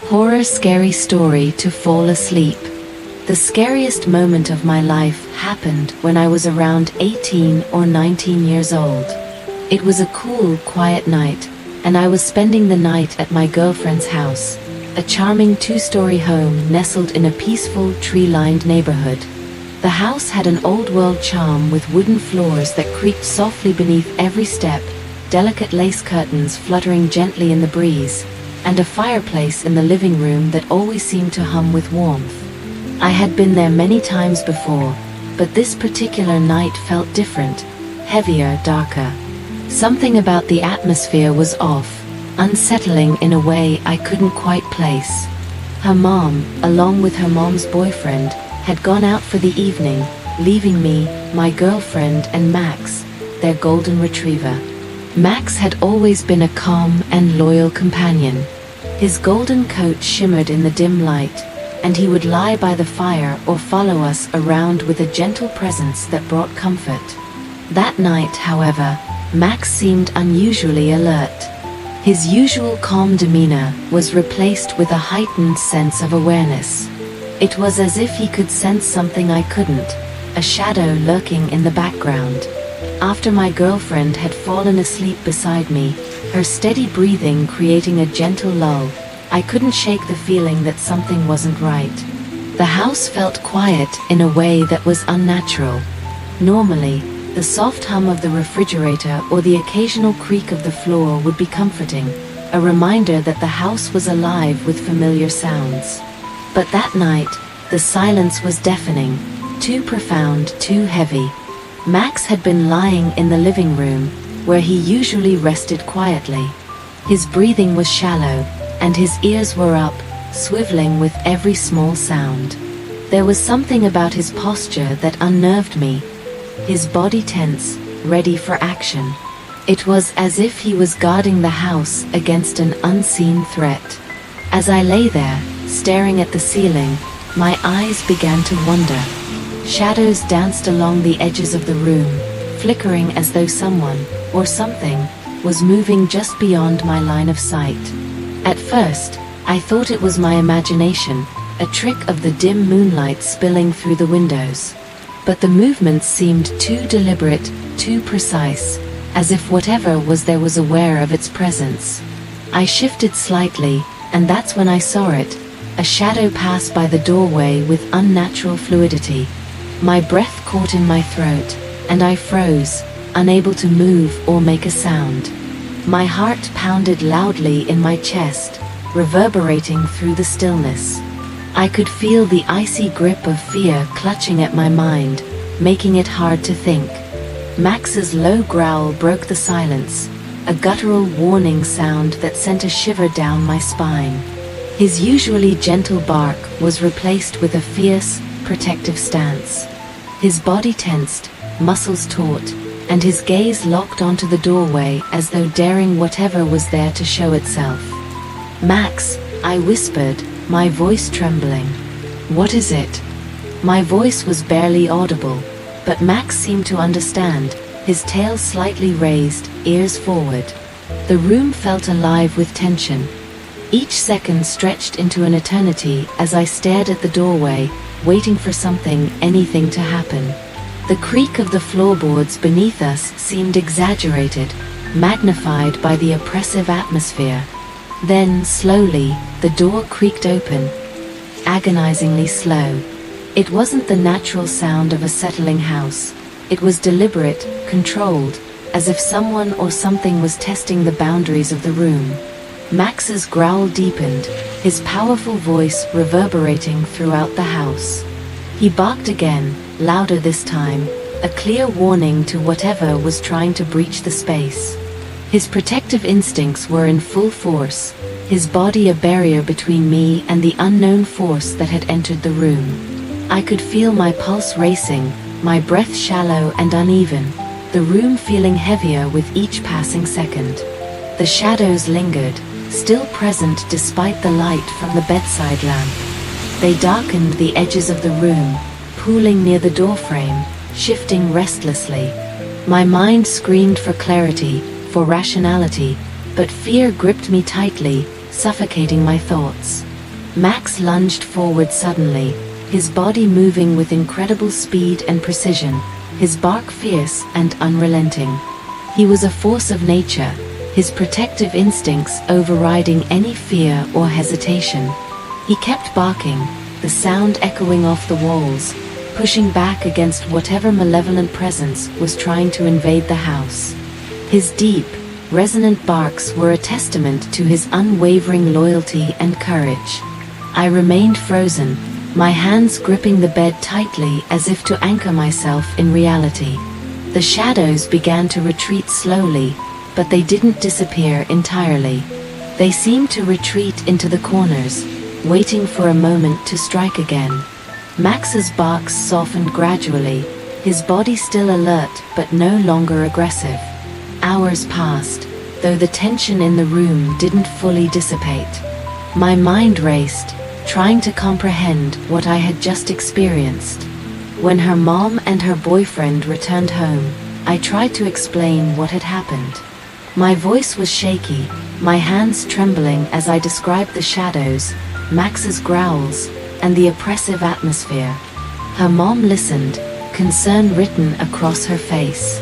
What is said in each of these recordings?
Horror scary story to fall asleep. The scariest moment of my life happened when I was around 18 or 19 years old. It was a cool, quiet night, and I was spending the night at my girlfriend's house, a charming two-story home nestled in a peaceful, tree-lined neighborhood. The house had an old-world charm with wooden floors that creaked softly beneath every step, delicate lace curtains fluttering gently in the breeze, and a fireplace in the living room that always seemed to hum with warmth. I had been there many times before, but this particular night felt different, heavier, darker. Something about the atmosphere was off, unsettling in a way I couldn't quite place. Her mom, along with her mom's boyfriend, had gone out for the evening, leaving me, my girlfriend, and Max, their golden retriever. Max had always been a calm and loyal companion. His golden coat shimmered in the dim light, and he would lie by the fire or follow us around with a gentle presence that brought comfort. That night, however, Max seemed unusually alert. His usual calm demeanor was replaced with a heightened sense of awareness. It was as if he could sense something I couldn't, a shadow lurking in the background. After my girlfriend had fallen asleep beside me, her steady breathing creating a gentle lull, I couldn't shake the feeling that something wasn't right. The house felt quiet in a way that was unnatural. Normally, the soft hum of the refrigerator or the occasional creak of the floor would be comforting, a reminder that the house was alive with familiar sounds. But that night, the silence was deafening, too profound, too heavy. Max had been lying in the living room, where he usually rested quietly. His breathing was shallow, and his ears were up, swiveling with every small sound. There was something about his posture that unnerved me. His body tense, ready for action. It was as if he was guarding the house against an unseen threat. As I lay there, staring at the ceiling, my eyes began to wander. Shadows danced along the edges of the room, flickering as though someone, or something, was moving just beyond my line of sight. At first, I thought it was my imagination, a trick of the dim moonlight spilling through the windows. But the movements seemed too deliberate, too precise, as if whatever was there was aware of its presence. I shifted slightly, and that's when I saw it, a shadow pass by the doorway with unnatural fluidity. My breath caught in my throat, and I froze, unable to move or make a sound. My heart pounded loudly in my chest, reverberating through the stillness. I could feel the icy grip of fear clutching at my mind, making it hard to think. Max's low growl broke the silence, a guttural warning sound that sent a shiver down my spine. His usually gentle bark was replaced with a fierce, protective stance. His body tensed, muscles taut, and his gaze locked onto the doorway as though daring whatever was there to show itself. "Max," I whispered, my voice trembling. "What is it?" My voice was barely audible, but Max seemed to understand, his tail slightly raised, ears forward. The room felt alive with tension. Each second stretched into an eternity as I stared at the doorway, waiting for something, anything to happen. The creak of the floorboards beneath us seemed exaggerated, magnified by the oppressive atmosphere. Then, slowly, the door creaked open, agonizingly slow. It wasn't the natural sound of a settling house. It was deliberate, controlled, as if someone or something was testing the boundaries of the room. Max's growl deepened, his powerful voice reverberating throughout the house. He barked again, louder this time, a clear warning to whatever was trying to breach the space. His protective instincts were in full force, his body a barrier between me and the unknown force that had entered the room. I could feel my pulse racing, my breath shallow and uneven, the room feeling heavier with each passing second. The shadows lingered, still present despite the light from the bedside lamp. They darkened the edges of the room, pooling near the doorframe, shifting restlessly. My mind screamed for clarity, for rationality, but fear gripped me tightly, suffocating my thoughts. Max lunged forward suddenly, his body moving with incredible speed and precision, his bark fierce and unrelenting. He was a force of nature, his protective instincts overriding any fear or hesitation. He kept barking, the sound echoing off the walls, pushing back against whatever malevolent presence was trying to invade the house. His deep, resonant barks were a testament to his unwavering loyalty and courage. I remained frozen, my hands gripping the bed tightly as if to anchor myself in reality. The shadows began to retreat slowly, but they didn't disappear entirely. They seemed to retreat into the corners, waiting for a moment to strike again. Max's barks softened gradually, his body still alert but no longer aggressive. Hours passed, though the tension in the room didn't fully dissipate. My mind raced, trying to comprehend what I had just experienced. When her mom and her boyfriend returned home, I tried to explain what had happened. My voice was shaky, my hands trembling as I described the shadows, Max's growls, and the oppressive atmosphere. Her mom listened, concern written across her face.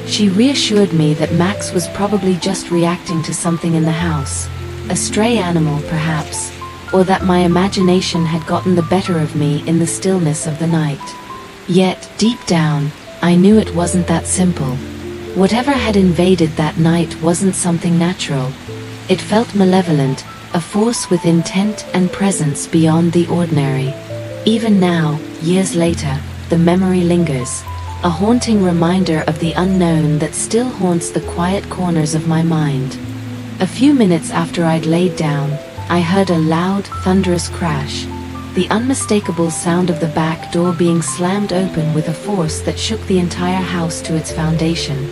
She reassured me that Max was probably just reacting to something in the house, a stray animal perhaps, or that my imagination had gotten the better of me in the stillness of the night. Yet, deep down, I knew it wasn't that simple. Whatever had invaded that night wasn't something natural. It felt malevolent, a force with intent and presence beyond the ordinary. Even now, years later, the memory lingers, a haunting reminder of the unknown that still haunts the quiet corners of my mind. A few minutes after I'd laid down, I heard a loud, thunderous crash, the unmistakable sound of the back door being slammed open with a force that shook the entire house to its foundation.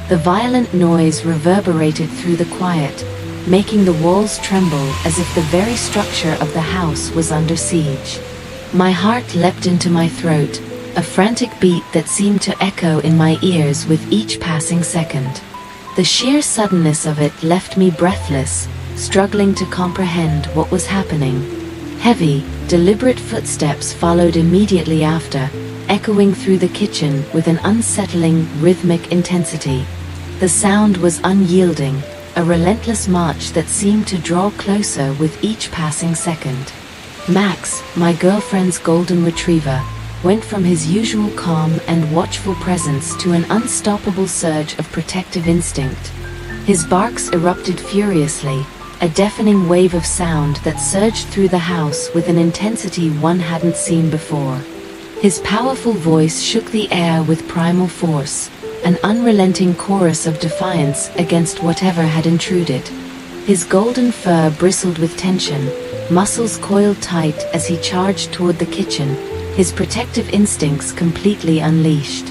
The violent noise reverberated through the quiet, making the walls tremble as if the very structure of the house was under siege. My heart leapt into my throat, a frantic beat that seemed to echo in my ears with each passing second. The sheer suddenness of it left me breathless, struggling to comprehend what was happening. Heavy, deliberate footsteps followed immediately after, echoing through the kitchen with an unsettling, rhythmic intensity. The sound was unyielding, a relentless march that seemed to draw closer with each passing second. Max, my girlfriend's golden retriever, went from his usual calm and watchful presence to an unstoppable surge of protective instinct. His barks erupted furiously, a deafening wave of sound that surged through the house with an intensity one hadn't seen before. His powerful voice shook the air with primal force, an unrelenting chorus of defiance against whatever had intruded. His golden fur bristled with tension, muscles coiled tight as he charged toward the kitchen, his protective instincts completely unleashed.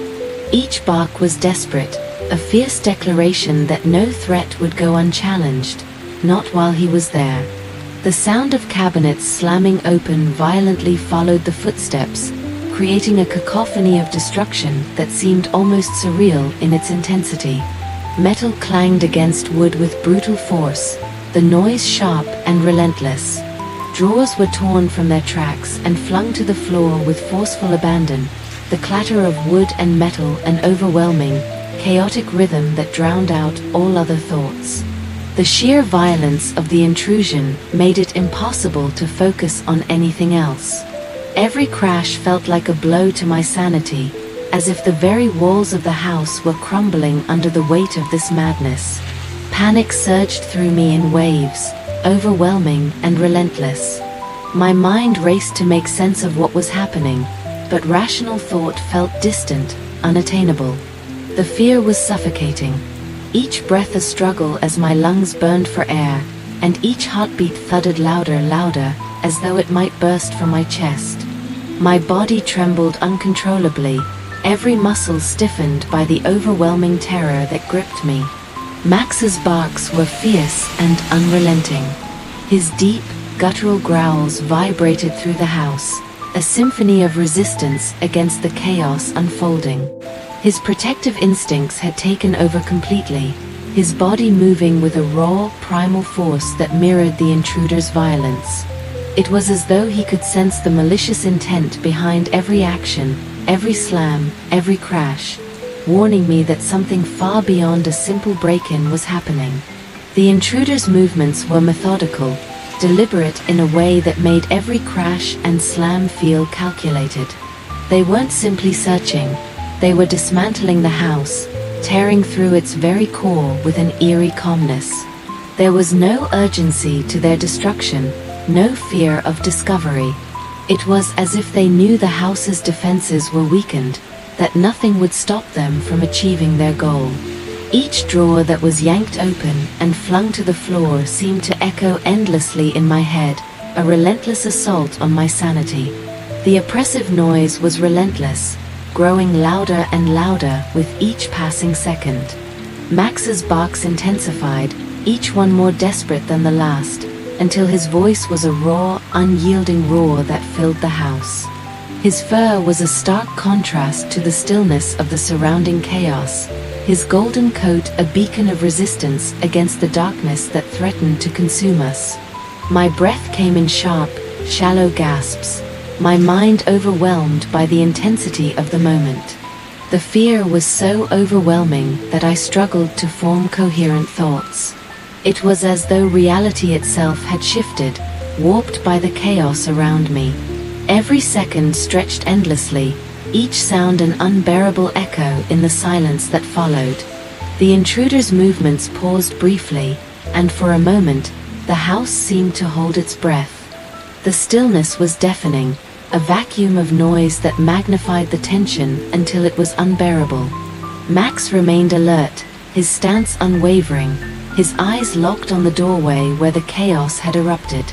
Each bark was desperate, a fierce declaration that no threat would go unchallenged, not while he was there. The sound of cabinets slamming open violently followed the footsteps, creating a cacophony of destruction that seemed almost surreal in its intensity. Metal clanged against wood with brutal force, the noise sharp and relentless. Drawers were torn from their tracks and flung to the floor with forceful abandon, the clatter of wood and metal an overwhelming, chaotic rhythm that drowned out all other thoughts. The sheer violence of the intrusion made it impossible to focus on anything else. Every crash felt like a blow to my sanity, as if the very walls of the house were crumbling under the weight of this madness. Panic surged through me in waves, overwhelming and relentless. My mind raced to make sense of what was happening, but rational thought felt distant, unattainable. The fear was suffocating, each breath a struggle as my lungs burned for air, and each heartbeat thudded louder, as though it might burst from my chest. My body trembled uncontrollably, every muscle stiffened by the overwhelming terror that gripped me. Max's barks were fierce and unrelenting. His deep, guttural growls vibrated through the house, a symphony of resistance against the chaos unfolding. His protective instincts had taken over completely, his body moving with a raw, primal force that mirrored the intruder's violence. It was as though he could sense the malicious intent behind every action, every slam, every crash, warning me that something far beyond a simple break-in was happening. The intruder's movements were methodical, deliberate in a way that made every crash and slam feel calculated. They weren't simply searching, they were dismantling the house, tearing through its very core with an eerie calmness. There was no urgency to their destruction, no fear of discovery. It was as if they knew the house's defenses were weakened, that nothing would stop them from achieving their goal. Each drawer that was yanked open and flung to the floor seemed to echo endlessly in my head, a relentless assault on my sanity. The oppressive noise was relentless, growing louder and louder with each passing second. Max's barks intensified, each one more desperate than the last, until his voice was a raw, unyielding roar that filled the house. His fur was a stark contrast to the stillness of the surrounding chaos, his golden coat a beacon of resistance against the darkness that threatened to consume us. My breath came in sharp, shallow gasps, my mind overwhelmed by the intensity of the moment. The fear was so overwhelming that I struggled to form coherent thoughts. It was as though reality itself had shifted, warped by the chaos around me. Every second stretched endlessly, each sound an unbearable echo in the silence that followed. The intruder's movements paused briefly, and for a moment, the house seemed to hold its breath. The stillness was deafening, a vacuum of noise that magnified the tension until it was unbearable. Max remained alert, his stance unwavering, his eyes locked on the doorway where the chaos had erupted.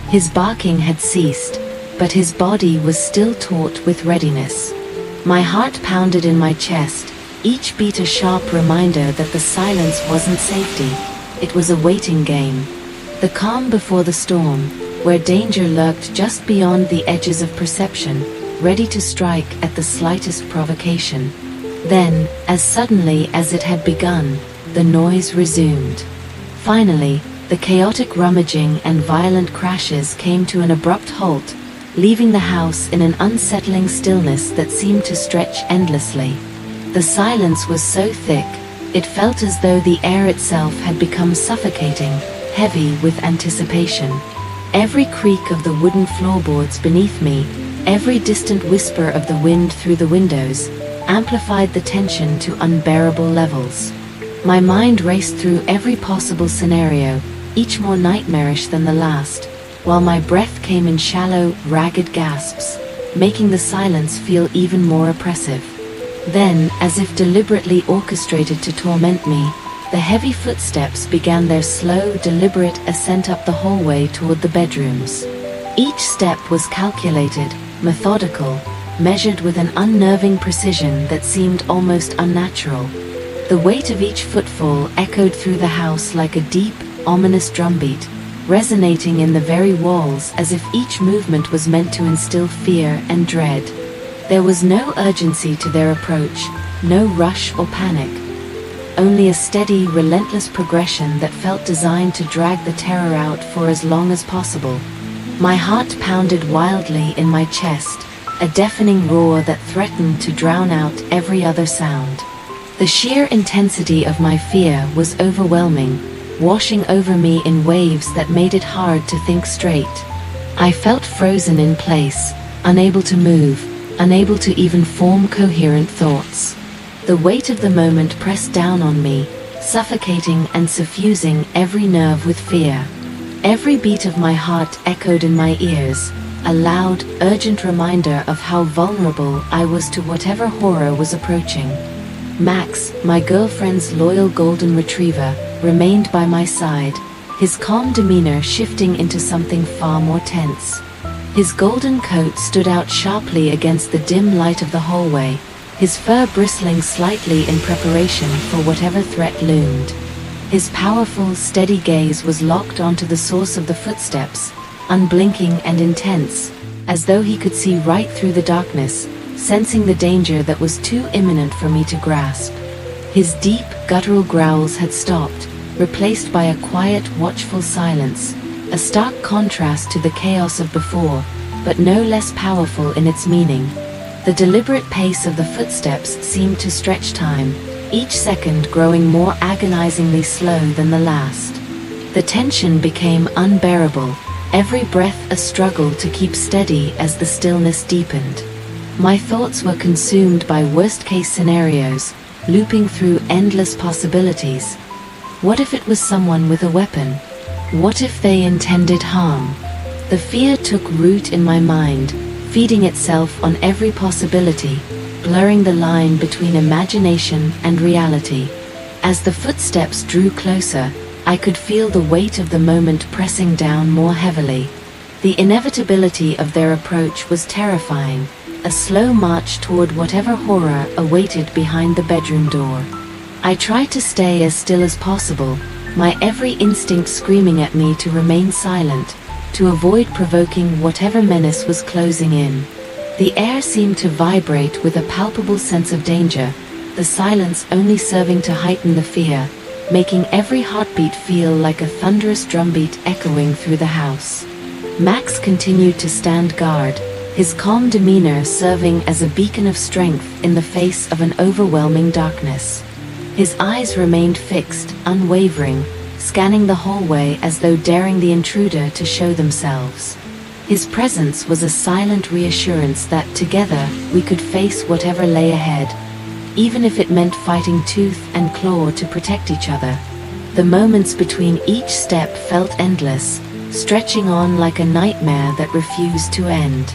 His barking had ceased, but his body was still taut with readiness. My heart pounded in my chest, each beat a sharp reminder that the silence wasn't safety, it was a waiting game. The calm before the storm, where danger lurked just beyond the edges of perception, ready to strike at the slightest provocation. Then, as suddenly as it had begun, the noise resumed. Finally, the chaotic rummaging and violent crashes came to an abrupt halt, leaving the house in an unsettling stillness that seemed to stretch endlessly. The silence was so thick, it felt as though the air itself had become suffocating, heavy with anticipation. Every creak of the wooden floorboards beneath me, every distant whisper of the wind through the windows, amplified the tension to unbearable levels. My mind raced through every possible scenario, each more nightmarish than the last, while my breath came in shallow, ragged gasps, making the silence feel even more oppressive. Then, as if deliberately orchestrated to torment me, the heavy footsteps began their slow, deliberate ascent up the hallway toward the bedrooms. Each step was calculated, methodical, measured with an unnerving precision that seemed almost unnatural. The weight of each footfall echoed through the house like a deep, ominous drumbeat, resonating in the very walls as if each movement was meant to instill fear and dread. There was no urgency to their approach, no rush or panic. Only a steady, relentless progression that felt designed to drag the terror out for as long as possible. My heart pounded wildly in my chest, a deafening roar that threatened to drown out every other sound. The sheer intensity of my fear was overwhelming, washing over me in waves that made it hard to think straight. I felt frozen in place, unable to move, unable to even form coherent thoughts. The weight of the moment pressed down on me, suffocating and suffusing every nerve with fear. Every beat of my heart echoed in my ears, a loud, urgent reminder of how vulnerable I was to whatever horror was approaching. Max, my girlfriend's loyal golden retriever, remained by my side, his calm demeanor shifting into something far more tense. His golden coat stood out sharply against the dim light of the hallway, his fur bristling slightly in preparation for whatever threat loomed. His powerful, steady gaze was locked onto the source of the footsteps, unblinking and intense, as though he could see right through the darkness, sensing the danger that was too imminent for me to grasp. His deep, guttural growls had stopped, replaced by a quiet, watchful silence, a stark contrast to the chaos of before, but no less powerful in its meaning. The deliberate pace of the footsteps seemed to stretch time, each second growing more agonizingly slow than the last. The tension became unbearable, every breath a struggle to keep steady as the stillness deepened. My thoughts were consumed by worst-case scenarios, looping through endless possibilities. What if it was someone with a weapon? What if they intended harm? The fear took root in my mind, feeding itself on every possibility, blurring the line between imagination and reality. As the footsteps drew closer, I could feel the weight of the moment pressing down more heavily. The inevitability of their approach was terrifying, a slow march toward whatever horror awaited behind the bedroom door. I tried to stay as still as possible, my every instinct screaming at me to remain silent, to avoid provoking whatever menace was closing in. The air seemed to vibrate with a palpable sense of danger, the silence only serving to heighten the fear, making every heartbeat feel like a thunderous drumbeat echoing through the house. Max continued to stand guard, his calm demeanor serving as a beacon of strength in the face of an overwhelming darkness. His eyes remained fixed, unwavering, scanning the hallway as though daring the intruder to show themselves. His presence was a silent reassurance that together we could face whatever lay ahead, even if it meant fighting tooth and claw to protect each other. The moments between each step felt endless, stretching on like a nightmare that refused to end.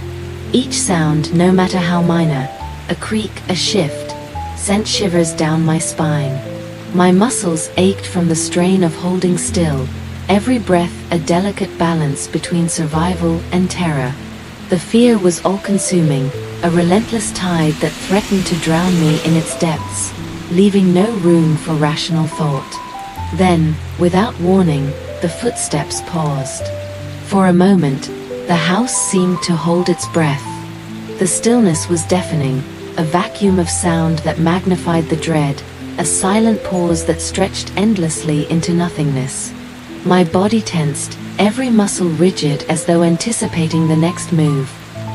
Each sound, no matter how minor, a creak, a shift, sent shivers down my spine. My muscles ached from the strain of holding still, every breath a delicate balance between survival and terror. The fear was all-consuming, a relentless tide that threatened to drown me in its depths, leaving no room for rational thought. Then, without warning, the footsteps paused. For a moment, the house seemed to hold its breath. The stillness was deafening, a vacuum of sound that magnified the dread, a silent pause that stretched endlessly into nothingness. My body tensed, every muscle rigid as though anticipating the next move.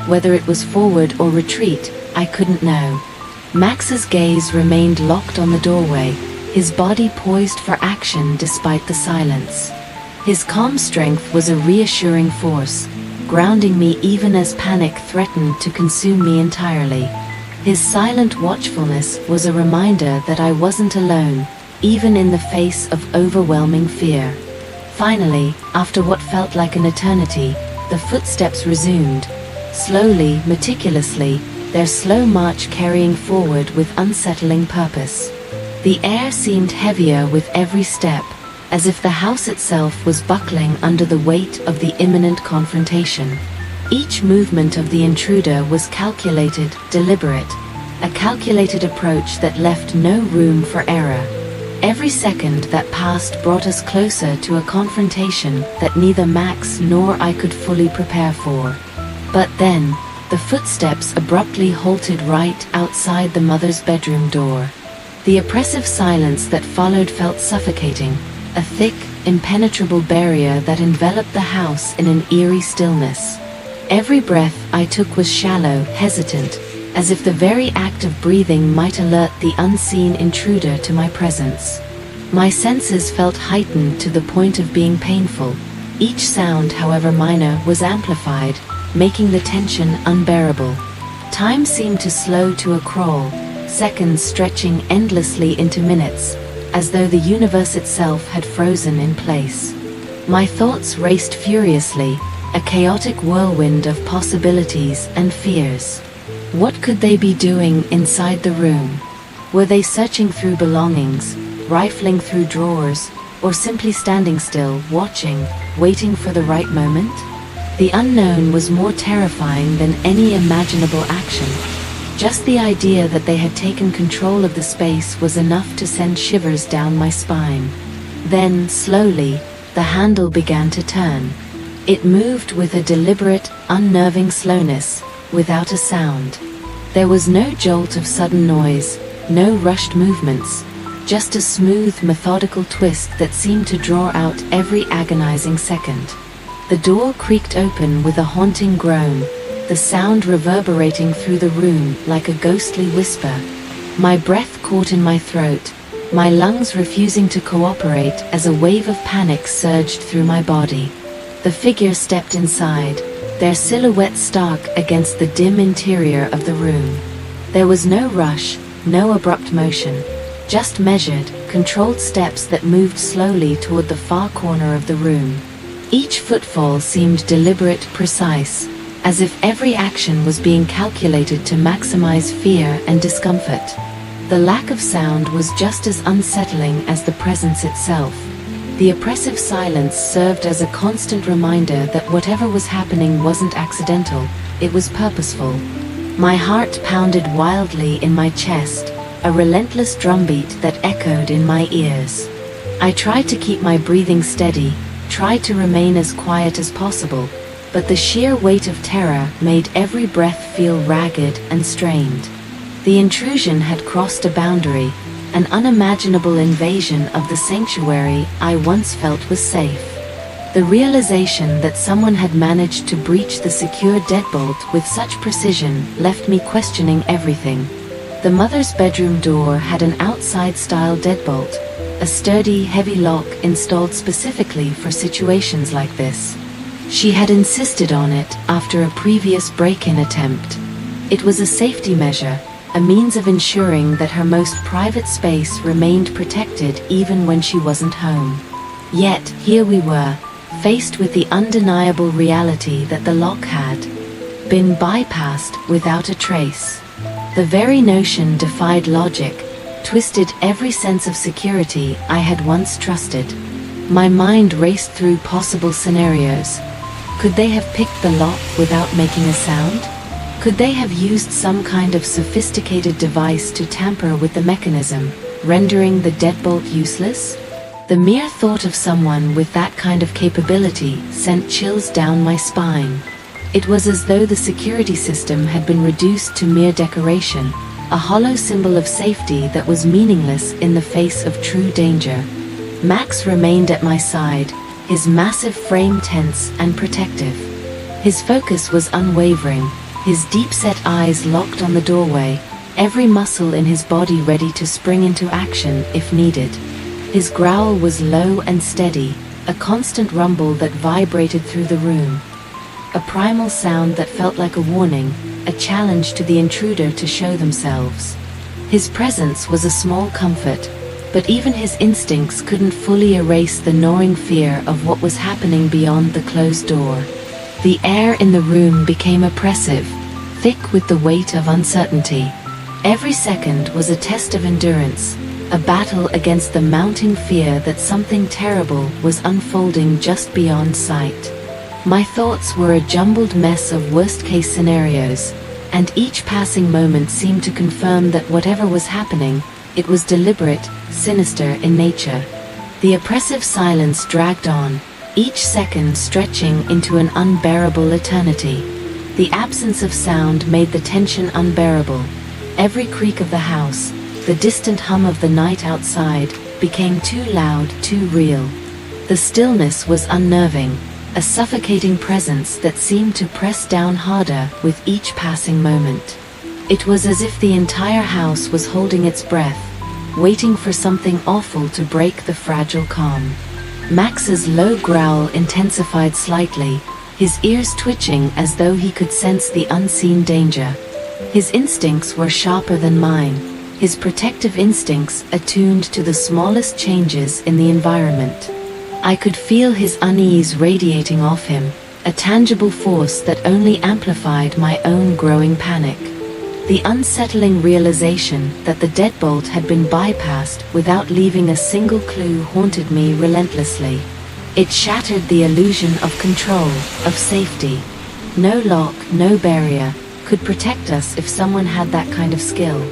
Whether it was forward or retreat, I couldn't know. Max's gaze remained locked on the doorway, his body poised for action despite the silence. His calm strength was a reassuring force, grounding me even as panic threatened to consume me entirely. His silent watchfulness was a reminder that I wasn't alone, even in the face of overwhelming fear. Finally, after what felt like an eternity, the footsteps resumed, slowly, meticulously, their slow march carrying forward with unsettling purpose. The air seemed heavier with every step, as if the house itself was buckling under the weight of the imminent confrontation. Each movement of the intruder was calculated, deliberate, a calculated approach that left no room for error. Every second that passed brought us closer to a confrontation that neither Max nor I could fully prepare for. But then, the footsteps abruptly halted right outside the mother's bedroom door. The oppressive silence that followed felt suffocating, a thick, impenetrable barrier that enveloped the house in an eerie stillness. Every breath I took was shallow, hesitant, as if the very act of breathing might alert the unseen intruder to my presence. My senses felt heightened to the point of being painful. Each sound, however minor, was amplified, making the tension unbearable. Time seemed to slow to a crawl, seconds stretching endlessly into minutes, as though the universe itself had frozen in place. My thoughts raced furiously, a chaotic whirlwind of possibilities and fears. What could they be doing inside the room? Were they searching through belongings, rifling through drawers, or simply standing still, watching, waiting for the right moment? The unknown was more terrifying than any imaginable action. Just the idea that they had taken control of the space was enough to send shivers down my spine. Then, slowly, the handle began to turn. It moved with a deliberate, unnerving slowness, without a sound. There was no jolt of sudden noise, no rushed movements, just a smooth, methodical twist that seemed to draw out every agonizing second. The door creaked open with a haunting groan, the sound reverberating through the room like a ghostly whisper. My breath caught in my throat, my lungs refusing to cooperate as a wave of panic surged through my body. The figure stepped inside, their silhouette stark against the dim interior of the room. There was no rush, no abrupt motion, just measured, controlled steps that moved slowly toward the far corner of the room. Each footfall seemed deliberate, precise, as if every action was being calculated to maximize fear and discomfort. The lack of sound was just as unsettling as the presence itself. The oppressive silence served as a constant reminder that whatever was happening wasn't accidental, it was purposeful. My heart pounded wildly in my chest, a relentless drumbeat that echoed in my ears. I tried to keep my breathing steady, tried to remain as quiet as possible, but the sheer weight of terror made every breath feel ragged and strained. The intrusion had crossed a boundary, an unimaginable invasion of the sanctuary I once felt was safe. The realization that someone had managed to breach the secure deadbolt with such precision left me questioning everything. The mother's bedroom door had an outside-style deadbolt, a sturdy, heavy lock installed specifically for situations like this. She had insisted on it after a previous break-in attempt. It was a safety measure, a means of ensuring that her most private space remained protected even when she wasn't home. Yet, here we were, faced with the undeniable reality that the lock had been bypassed without a trace. The very notion defied logic, twisted every sense of security I had once trusted. My mind raced through possible scenarios. Could they have picked the lock without making a sound? Could they have used some kind of sophisticated device to tamper with the mechanism, rendering the deadbolt useless? The mere thought of someone with that kind of capability sent chills down my spine. It was as though the security system had been reduced to mere decoration, a hollow symbol of safety that was meaningless in the face of true danger. Max remained at my side, his massive frame tense and protective. His focus was unwavering, his deep-set eyes locked on the doorway, every muscle in his body ready to spring into action if needed. His growl was low and steady, a constant rumble that vibrated through the room. A primal sound that felt like a warning, a challenge to the intruder to show themselves. His presence was a small comfort, but even his instincts couldn't fully erase the gnawing fear of what was happening beyond the closed door. The air in the room became oppressive, thick with the weight of uncertainty. Every second was a test of endurance, a battle against the mounting fear that something terrible was unfolding just beyond sight. My thoughts were a jumbled mess of worst-case scenarios, and each passing moment seemed to confirm that whatever was happening, it was deliberate, sinister in nature. The oppressive silence dragged on, each second stretching into an unbearable eternity. The absence of sound made the tension unbearable. Every creak of the house, the distant hum of the night outside, became too loud, too real. The stillness was unnerving, a suffocating presence that seemed to press down harder with each passing moment. It was as if the entire house was holding its breath, waiting for something awful to break the fragile calm. Max's low growl intensified slightly, his ears twitching as though he could sense the unseen danger. His instincts were sharper than mine, his protective instincts attuned to the smallest changes in the environment. I could feel his unease radiating off him, a tangible force that only amplified my own growing panic. The unsettling realization that the deadbolt had been bypassed without leaving a single clue haunted me relentlessly. It shattered the illusion of control, of safety. No lock, no barrier, could protect us if someone had that kind of skill.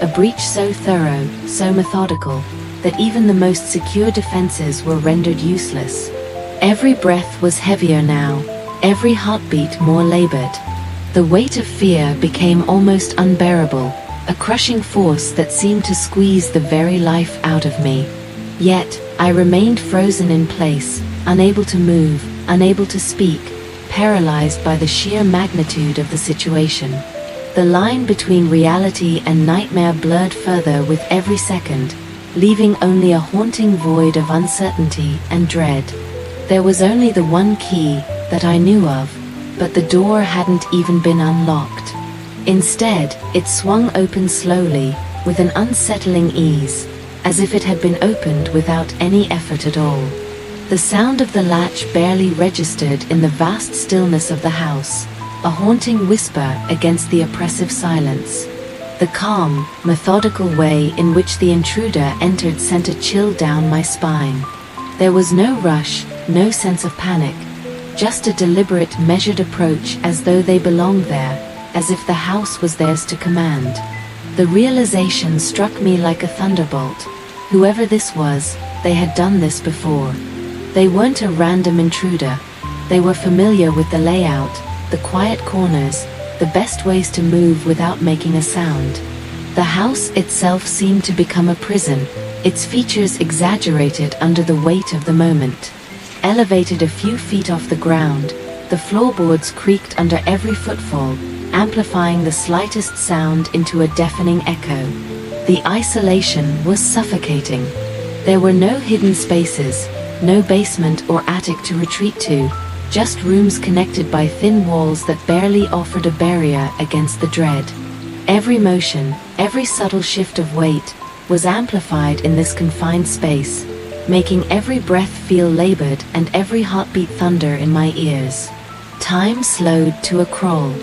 A breach so thorough, so methodical, that even the most secure defenses were rendered useless. Every breath was heavier now, every heartbeat more labored. The weight of fear became almost unbearable, a crushing force that seemed to squeeze the very life out of me. Yet, I remained frozen in place, unable to move, unable to speak, paralyzed by the sheer magnitude of the situation. The line between reality and nightmare blurred further with every second, leaving only a haunting void of uncertainty and dread. There was only the one key that I knew of, but the door hadn't even been unlocked. Instead, it swung open slowly, with an unsettling ease, as if it had been opened without any effort at all. The sound of the latch barely registered in the vast stillness of the house, a haunting whisper against the oppressive silence. The calm, methodical way in which the intruder entered sent a chill down my spine. There was no rush, no sense of panic, just a deliberate, measured approach, as though they belonged there, as if the house was theirs to command. The realization struck me like a thunderbolt. Whoever this was, they had done this before. They weren't a random intruder. They were familiar with the layout, the quiet corners, the best ways to move without making a sound. The house itself seemed to become a prison, its features exaggerated under the weight of the moment. Elevated a few feet off the ground, the floorboards creaked under every footfall, amplifying the slightest sound into a deafening echo. The isolation was suffocating. There were no hidden spaces, no basement or attic to retreat to, just rooms connected by thin walls that barely offered a barrier against the dread. Every motion, every subtle shift of weight, was amplified in this confined space, making every breath feel labored and every heartbeat thunder in my ears. Time slowed to a crawl.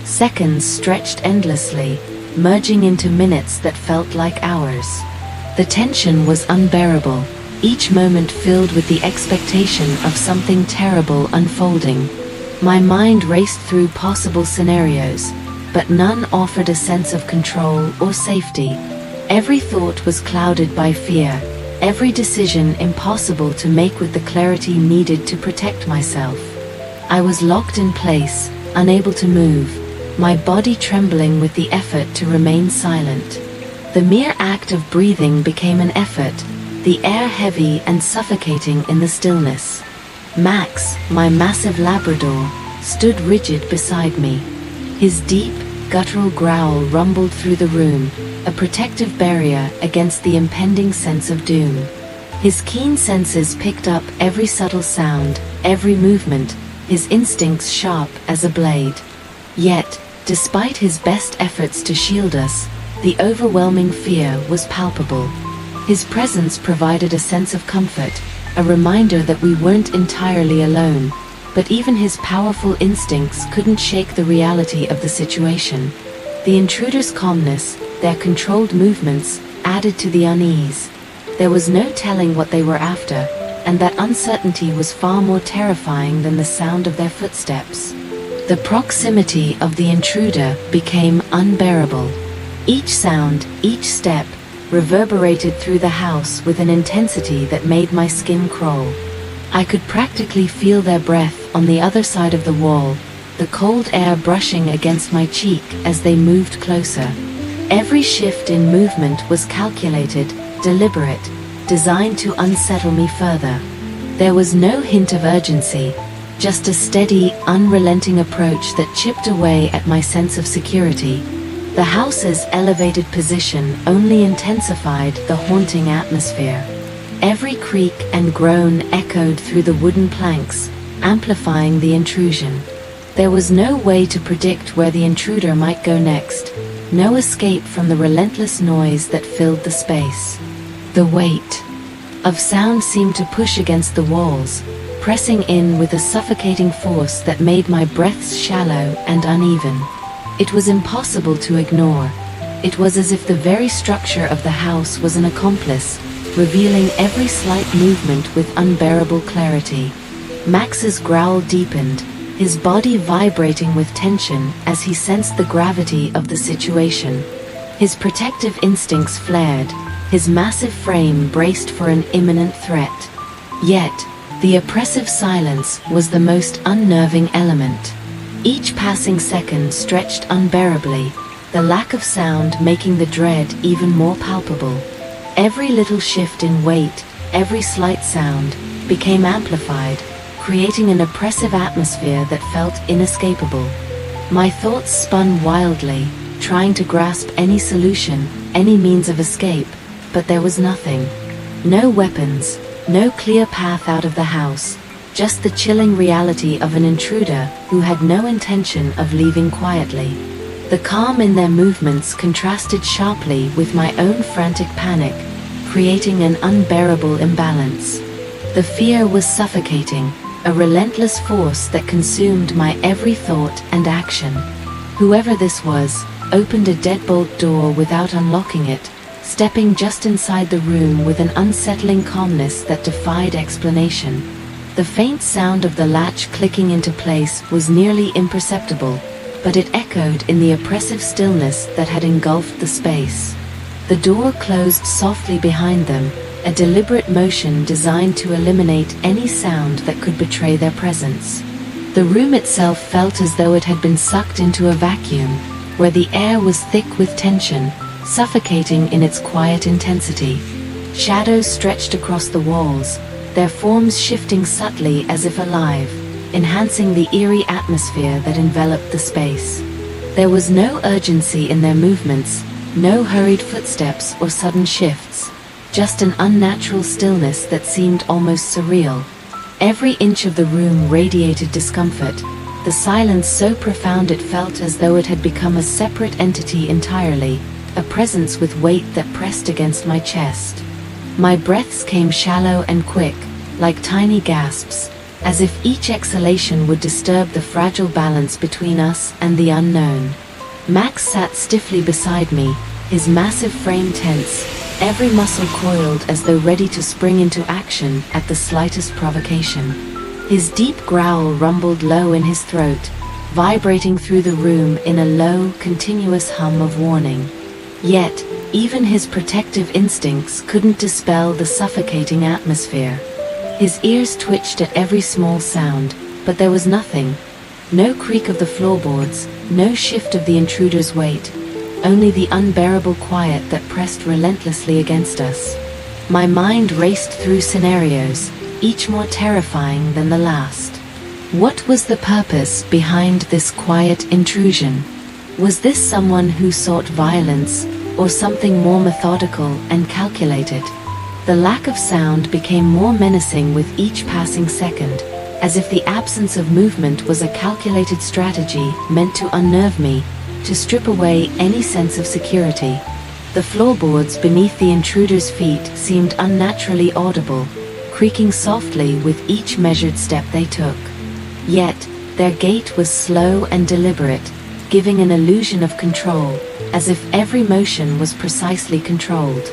Seconds stretched endlessly, merging into minutes that felt like hours. The tension was unbearable, each moment filled with the expectation of something terrible unfolding. My mind raced through possible scenarios, but none offered a sense of control or safety. Every thought was clouded by fear, every decision impossible to make with the clarity needed to protect myself. I was locked in place, unable to move, my body trembling with the effort to remain silent. The mere act of breathing became an effort, the air heavy and suffocating in the stillness. Max, my massive Labrador, stood rigid beside me. His deep, guttural growl rumbled through the room, a protective barrier against the impending sense of doom. His keen senses picked up every subtle sound, every movement, his instincts sharp as a blade. Yet, despite his best efforts to shield us, the overwhelming fear was palpable. His presence provided a sense of comfort, a reminder that we weren't entirely alone, but even his powerful instincts couldn't shake the reality of the situation. The intruder's calmness, their controlled movements, added to the unease. There was no telling what they were after, and that uncertainty was far more terrifying than the sound of their footsteps. The proximity of the intruder became unbearable. Each sound, each step, reverberated through the house with an intensity that made my skin crawl. I could practically feel their breath on the other side of the wall, the cold air brushing against my cheek as they moved closer. Every shift in movement was calculated, deliberate, designed to unsettle me further. There was no hint of urgency, just a steady, unrelenting approach that chipped away at my sense of security. The house's elevated position only intensified the haunting atmosphere. Every creak and groan echoed through the wooden planks, amplifying the intrusion. There was no way to predict where the intruder might go next, no escape from the relentless noise that filled the space. The weight of sound seemed to push against the walls, pressing in with a suffocating force that made my breaths shallow and uneven. It was impossible to ignore. It was as if the very structure of the house was an accomplice, revealing every slight movement with unbearable clarity. Max's growl deepened, his body vibrating with tension as he sensed the gravity of the situation. His protective instincts flared, his massive frame braced for an imminent threat. Yet, the oppressive silence was the most unnerving element. Each passing second stretched unbearably, the lack of sound making the dread even more palpable. Every little shift in weight, every slight sound, became amplified, creating an oppressive atmosphere that felt inescapable. My thoughts spun wildly, trying to grasp any solution, any means of escape, but there was nothing. No weapons, no clear path out of the house, just the chilling reality of an intruder who had no intention of leaving quietly. The calm in their movements contrasted sharply with my own frantic panic, creating an unbearable imbalance. The fear was suffocating, a relentless force that consumed my every thought and action. Whoever this was, opened a deadbolt door without unlocking it, stepping just inside the room with an unsettling calmness that defied explanation. The faint sound of the latch clicking into place was nearly imperceptible, but it echoed in the oppressive stillness that had engulfed the space. The door closed softly behind them, a deliberate motion designed to eliminate any sound that could betray their presence. The room itself felt as though it had been sucked into a vacuum, where the air was thick with tension, suffocating in its quiet intensity. Shadows stretched across the walls, their forms shifting subtly as if alive, enhancing the eerie atmosphere that enveloped the space. There was no urgency in their movements, no hurried footsteps or sudden shifts, just an unnatural stillness that seemed almost surreal. Every inch of the room radiated discomfort, the silence so profound it felt as though it had become a separate entity entirely, a presence with weight that pressed against my chest. My breaths came shallow and quick, like tiny gasps, as if each exhalation would disturb the fragile balance between us and the unknown. Max sat stiffly beside me, his massive frame tense, every muscle coiled as though ready to spring into action at the slightest provocation. His deep growl rumbled low in his throat, vibrating through the room in a low, continuous hum of warning. Yet, even his protective instincts couldn't dispel the suffocating atmosphere. His ears twitched at every small sound, but there was nothing. No creak of the floorboards, no shift of the intruder's weight, only the unbearable quiet that pressed relentlessly against us. My mind raced through scenarios, each more terrifying than the last. What was the purpose behind this quiet intrusion? Was this someone who sought violence, or something more methodical and calculated? The lack of sound became more menacing with each passing second, as if the absence of movement was a calculated strategy meant to unnerve me, to strip away any sense of security. The floorboards beneath the intruder's feet seemed unnaturally audible, creaking softly with each measured step they took. Yet, their gait was slow and deliberate, giving an illusion of control, as if every motion was precisely controlled.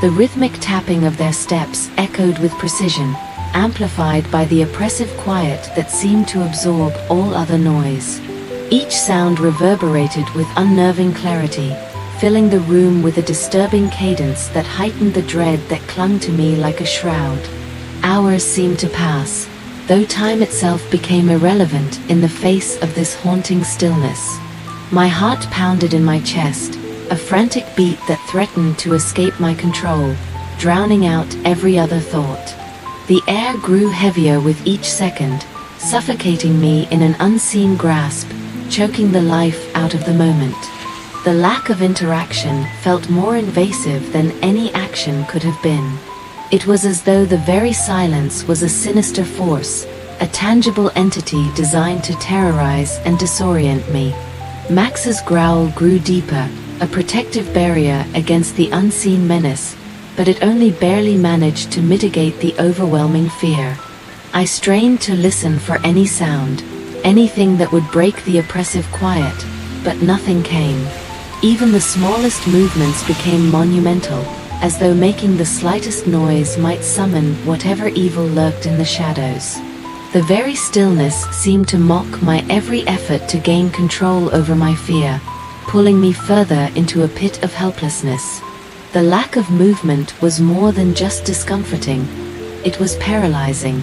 The rhythmic tapping of their steps echoed with precision, amplified by the oppressive quiet that seemed to absorb all other noise. Each sound reverberated with unnerving clarity, filling the room with a disturbing cadence that heightened the dread that clung to me like a shroud. Hours seemed to pass, though time itself became irrelevant in the face of this haunting stillness. My heart pounded in my chest, a frantic beat that threatened to escape my control, drowning out every other thought. The air grew heavier with each second, suffocating me in an unseen grasp, choking the life out of the moment. The lack of interaction felt more invasive than any action could have been. It was as though the very silence was a sinister force, a tangible entity designed to terrorize and disorient me. Max's growl grew deeper, a protective barrier against the unseen menace, but it only barely managed to mitigate the overwhelming fear. I strained to listen for any sound, anything that would break the oppressive quiet, but nothing came. Even the smallest movements became monumental, as though making the slightest noise might summon whatever evil lurked in the shadows. The very stillness seemed to mock my every effort to gain control over my fear, pulling me further into a pit of helplessness. The lack of movement was more than just discomforting, it was paralyzing.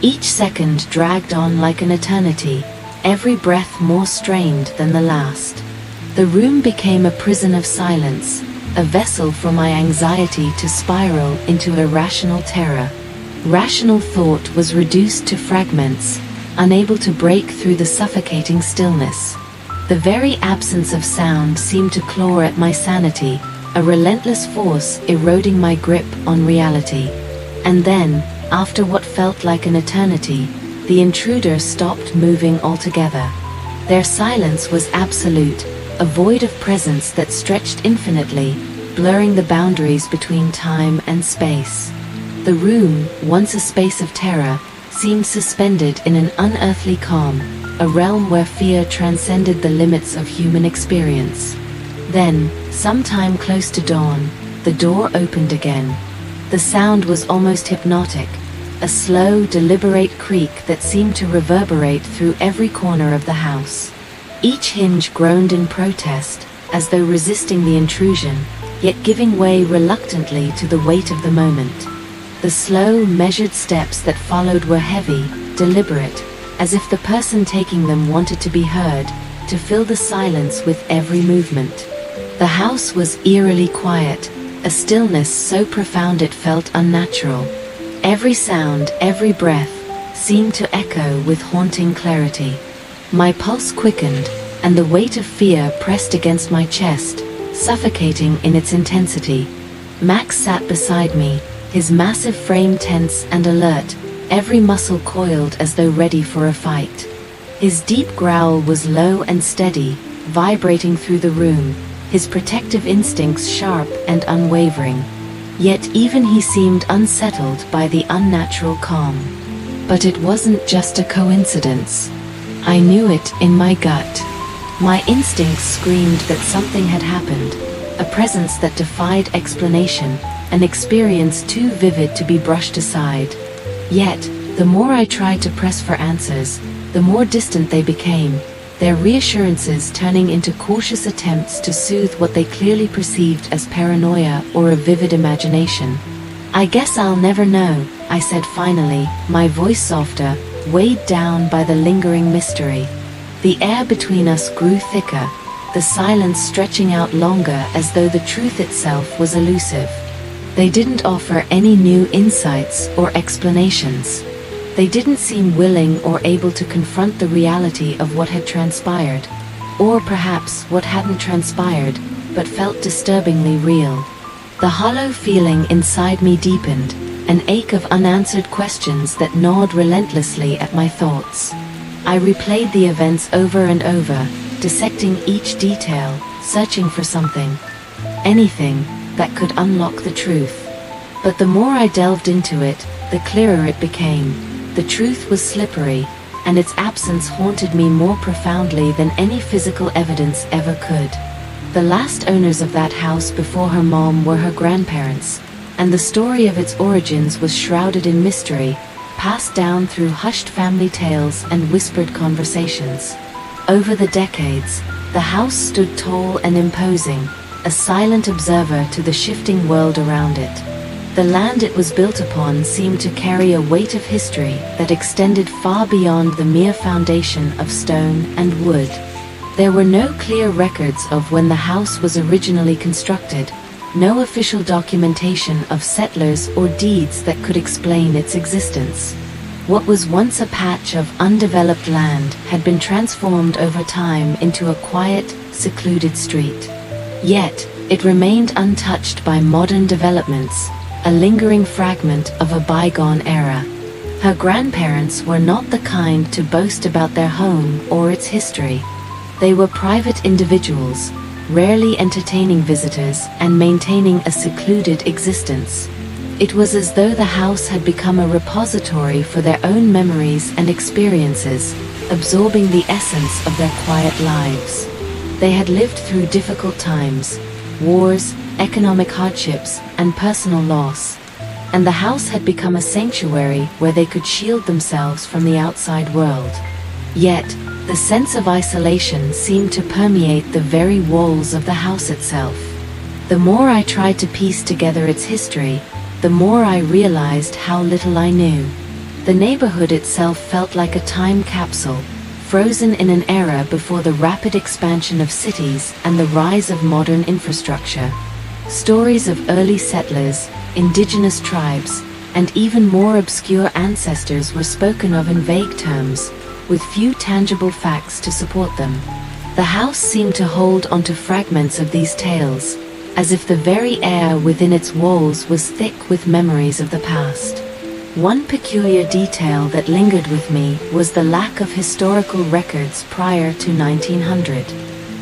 Each second dragged on like an eternity, every breath more strained than the last. The room became a prison of silence, a vessel for my anxiety to spiral into irrational terror. Rational thought was reduced to fragments, unable to break through the suffocating stillness. The very absence of sound seemed to claw at my sanity, a relentless force eroding my grip on reality. And then, after what felt like an eternity, the intruder stopped moving altogether. Their silence was absolute, a void of presence that stretched infinitely, blurring the boundaries between time and space. The room, once a space of terror, seemed suspended in an unearthly calm, a realm where fear transcended the limits of human experience. Then, sometime close to dawn, the door opened again. The sound was almost hypnotic, a slow, deliberate creak that seemed to reverberate through every corner of the house. Each hinge groaned in protest, as though resisting the intrusion, yet giving way reluctantly to the weight of the moment. The slow, measured steps that followed were heavy, deliberate, as if the person taking them wanted to be heard, to fill the silence with every movement. The house was eerily quiet, a stillness so profound it felt unnatural. Every sound, every breath, seemed to echo with haunting clarity. My pulse quickened, and the weight of fear pressed against my chest, suffocating in its intensity. Max sat beside me, his massive frame tense and alert, every muscle coiled as though ready for a fight. His deep growl was low and steady, vibrating through the room, his protective instincts sharp and unwavering. Yet even he seemed unsettled by the unnatural calm. But it wasn't just a coincidence. I knew it in my gut. My instincts screamed that something had happened, a presence that defied explanation, an experience too vivid to be brushed aside. Yet, the more I tried to press for answers, the more distant they became, their reassurances turning into cautious attempts to soothe what they clearly perceived as paranoia or a vivid imagination. "I guess I'll never know," I said finally, my voice softer, weighed down by the lingering mystery. The air between us grew thicker, the silence stretching out longer as though the truth itself was elusive. They didn't offer any new insights or explanations. They didn't seem willing or able to confront the reality of what had transpired, or perhaps what hadn't transpired, but felt disturbingly real. The hollow feeling inside me deepened, an ache of unanswered questions that gnawed relentlessly at my thoughts. I replayed the events over and over, dissecting each detail, searching for something, anything, that could unlock the truth. But the more I delved into it, the clearer it became. The truth was slippery, and its absence haunted me more profoundly than any physical evidence ever could. The last owners of that house before her mom were her grandparents, and the story of its origins was shrouded in mystery, passed down through hushed family tales and whispered conversations. Over the decades, the house stood tall and imposing, a silent observer to the shifting world around it. The land it was built upon seemed to carry a weight of history that extended far beyond the mere foundation of stone and wood. There were no clear records of when the house was originally constructed, no official documentation of settlers or deeds that could explain its existence. What was once a patch of undeveloped land had been transformed over time into a quiet, secluded street. Yet, it remained untouched by modern developments, a lingering fragment of a bygone era. Her grandparents were not the kind to boast about their home or its history. They were private individuals, rarely entertaining visitors and maintaining a secluded existence. It was as though the house had become a repository for their own memories and experiences, absorbing the essence of their quiet lives. They had lived through difficult times, wars, economic hardships, and personal loss, and the house had become a sanctuary where they could shield themselves from the outside world. Yet, the sense of isolation seemed to permeate the very walls of the house itself. The more I tried to piece together its history, the more I realized how little I knew. The neighborhood itself felt like a time capsule, frozen in an era before the rapid expansion of cities and the rise of modern infrastructure. Stories of early settlers, indigenous tribes, and even more obscure ancestors were spoken of in vague terms, with few tangible facts to support them. The house seemed to hold onto fragments of these tales, as if the very air within its walls was thick with memories of the past. One peculiar detail that lingered with me was the lack of historical records prior to 1900.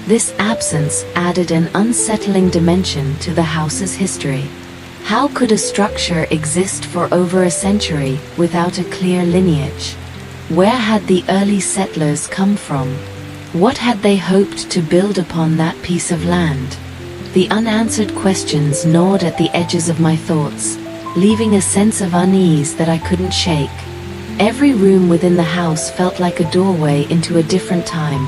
This absence added an unsettling dimension to the house's history. How could a structure exist for over a century without a clear lineage? Where had the early settlers come from? What had they hoped to build upon that piece of land? The unanswered questions gnawed at the edges of my thoughts, leaving a sense of unease that I couldn't shake. Every room within the house felt like a doorway into a different time,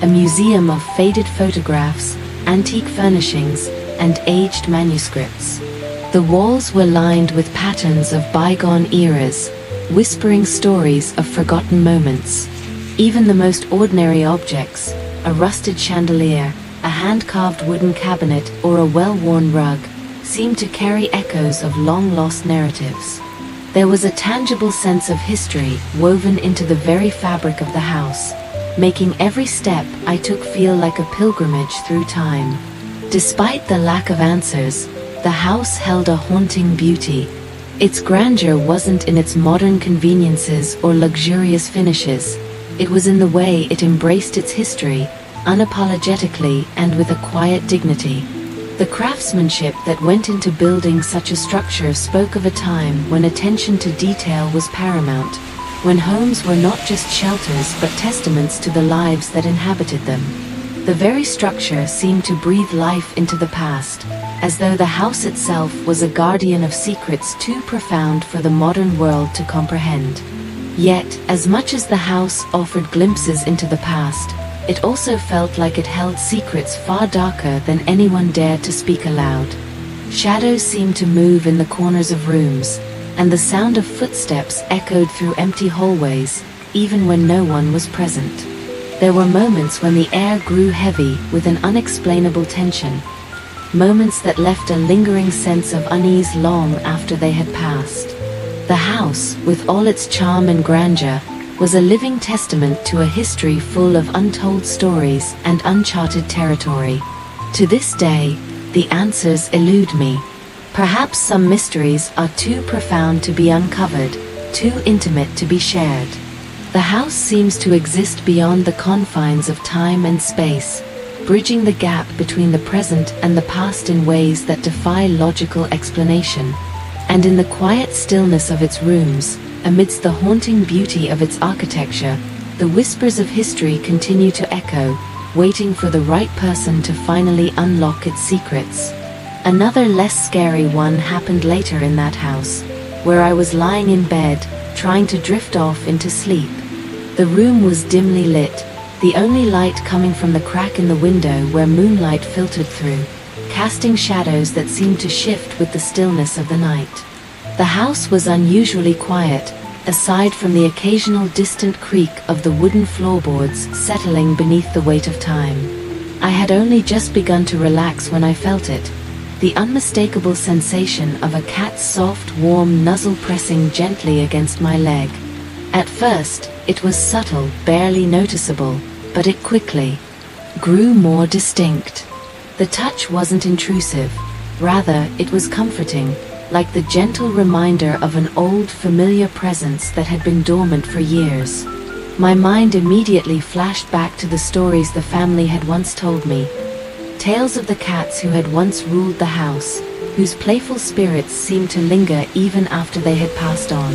a museum of faded photographs, antique furnishings, and aged manuscripts. The walls were lined with patterns of bygone eras, whispering stories of forgotten moments. Even the most ordinary objects, a rusted chandelier, a hand-carved wooden cabinet, or a well-worn rug, seemed to carry echoes of long-lost narratives. There was a tangible sense of history woven into the very fabric of the house, making every step I took feel like a pilgrimage through time. Despite the lack of answers, the house held a haunting beauty. Its grandeur wasn't in its modern conveniences or luxurious finishes. It was in the way it embraced its history, unapologetically and with a quiet dignity. The craftsmanship that went into building such a structure spoke of a time when attention to detail was paramount, when homes were not just shelters but testaments to the lives that inhabited them. The very structure seemed to breathe life into the past, as though the house itself was a guardian of secrets too profound for the modern world to comprehend. Yet, as much as the house offered glimpses into the past, it also felt like it held secrets far darker than anyone dared to speak aloud. Shadows seemed to move in the corners of rooms, and the sound of footsteps echoed through empty hallways, even when no one was present. There were moments when the air grew heavy with an unexplainable tension, moments that left a lingering sense of unease long after they had passed. The house, with all its charm and grandeur, was a living testament to a history full of untold stories and uncharted territory. To this day, the answers elude me. Perhaps some mysteries are too profound to be uncovered, too intimate to be shared. The house seems to exist beyond the confines of time and space, bridging the gap between the present and the past in ways that defy logical explanation. And in the quiet stillness of its rooms, amidst the haunting beauty of its architecture, the whispers of history continue to echo, waiting for the right person to finally unlock its secrets. Another less scary one happened later in that house, where I was lying in bed, trying to drift off into sleep. The room was dimly lit, the only light coming from the crack in the window where moonlight filtered through, casting shadows that seemed to shift with the stillness of the night. The house was unusually quiet, aside from the occasional distant creak of the wooden floorboards settling beneath the weight of time. I had only just begun to relax when I felt it, the unmistakable sensation of a cat's soft, warm nuzzle pressing gently against my leg. At first, it was subtle, barely noticeable, but it quickly grew more distinct. The touch wasn't intrusive, rather it was comforting, like the gentle reminder of an old, familiar presence that had been dormant for years. My mind immediately flashed back to the stories the family had once told me. Tales of the cats who had once ruled the house, whose playful spirits seemed to linger even after they had passed on.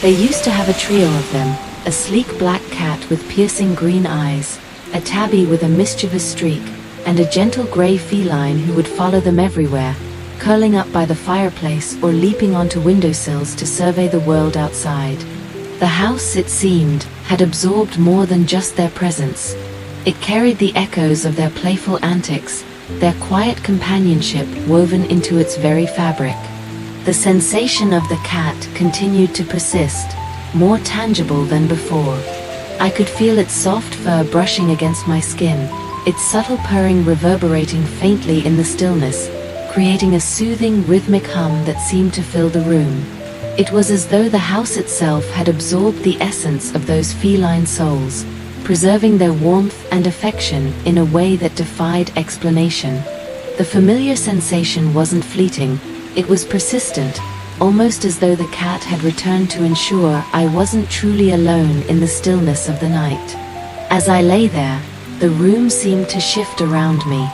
They used to have a trio of them, a sleek black cat with piercing green eyes, a tabby with a mischievous streak, and a gentle grey feline who would follow them everywhere, curling up by the fireplace or leaping onto windowsills to survey the world outside. The house, it seemed, had absorbed more than just their presence. It carried the echoes of their playful antics, their quiet companionship woven into its very fabric. The sensation of the cat continued to persist, more tangible than before. I could feel its soft fur brushing against my skin, its subtle purring reverberating faintly in the stillness, creating a soothing rhythmic hum that seemed to fill the room. It was as though the house itself had absorbed the essence of those feline souls, preserving their warmth and affection in a way that defied explanation. The familiar sensation wasn't fleeting, it was persistent, almost as though the cat had returned to ensure I wasn't truly alone in the stillness of the night. As I lay there, the room seemed to shift around me.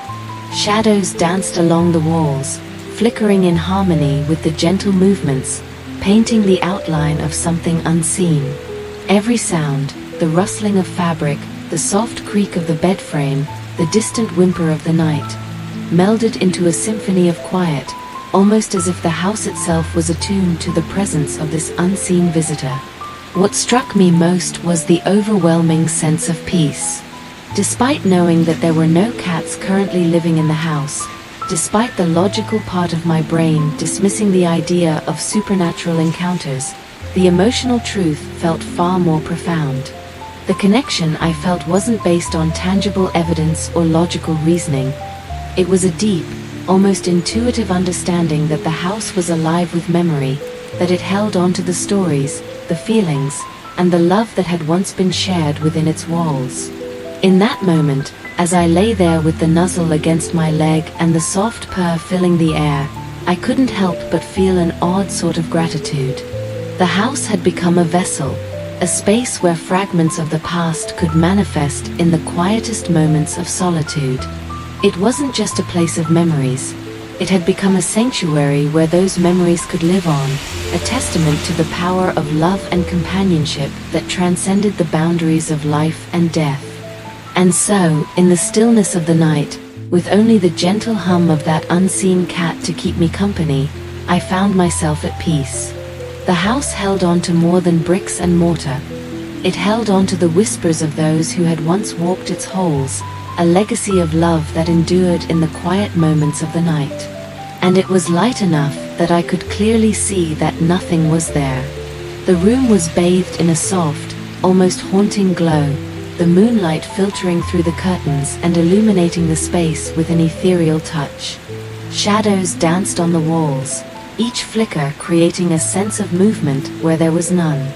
Shadows danced along the walls, flickering in harmony with the gentle movements, painting the outline of something unseen. Every sound, the rustling of fabric, the soft creak of the bed frame, the distant whimper of the night, melded into a symphony of quiet, almost as if the house itself was attuned to the presence of this unseen visitor. What struck me most was the overwhelming sense of peace. Despite knowing that there were no cats currently living in the house, despite the logical part of my brain dismissing the idea of supernatural encounters, the emotional truth felt far more profound. The connection I felt wasn't based on tangible evidence or logical reasoning. It was a deep, almost intuitive understanding that the house was alive with memory, that it held on to the stories, the feelings, and the love that had once been shared within its walls. In that moment, as I lay there with the nuzzle against my leg and the soft purr filling the air, I couldn't help but feel an odd sort of gratitude. The house had become a vessel, a space where fragments of the past could manifest in the quietest moments of solitude. It wasn't just a place of memories. It had become a sanctuary where those memories could live on, a testament to the power of love and companionship that transcended the boundaries of life and death. And so, in the stillness of the night, with only the gentle hum of that unseen cat to keep me company, I found myself at peace. The house held on to more than bricks and mortar. It held on to the whispers of those who had once walked its halls, a legacy of love that endured in the quiet moments of the night. And it was light enough that I could clearly see that nothing was there. The room was bathed in a soft, almost haunting glow, the moonlight filtering through the curtains and illuminating the space with an ethereal touch. Shadows danced on the walls, each flicker creating a sense of movement where there was none.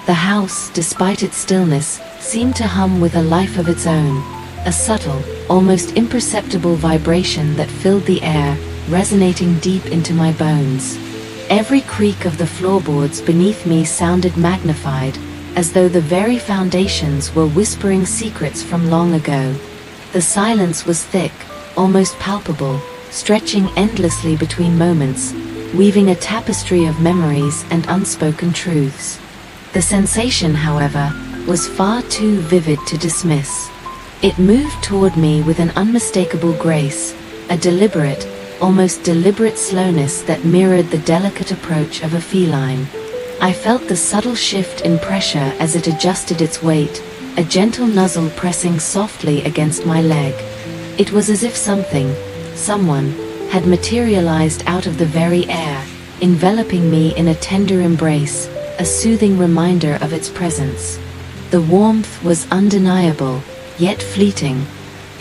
The house, despite its stillness, seemed to hum with a life of its own, a subtle, almost imperceptible vibration that filled the air, resonating deep into my bones. Every creak of the floorboards beneath me sounded magnified, as though the very foundations were whispering secrets from long ago. The silence was thick, almost palpable, stretching endlessly between moments, weaving a tapestry of memories and unspoken truths. The sensation, however, was far too vivid to dismiss. It moved toward me with an unmistakable grace, a deliberate, almost deliberate slowness that mirrored the delicate approach of a feline. I felt the subtle shift in pressure as it adjusted its weight, a gentle nuzzle pressing softly against my leg. It was as if someone, had materialized out of the very air, enveloping me in a tender embrace, a soothing reminder of its presence. The warmth was undeniable, yet fleeting.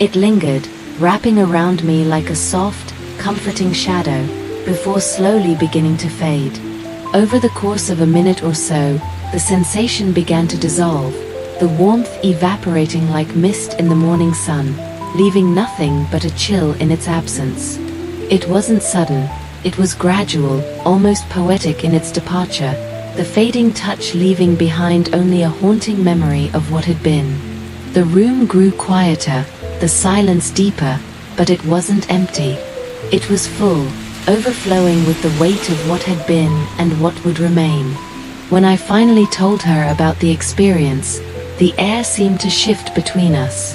It lingered, wrapping around me like a soft, comforting shadow, before slowly beginning to fade. Over the course of a minute or so, the sensation began to dissolve, the warmth evaporating like mist in the morning sun, leaving nothing but a chill in its absence. It wasn't sudden, it was gradual, almost poetic in its departure, the fading touch leaving behind only a haunting memory of what had been. The room grew quieter, the silence deeper, but it wasn't empty. It was full, overflowing with the weight of what had been and what would remain. When I finally told her about the experience, the air seemed to shift between us.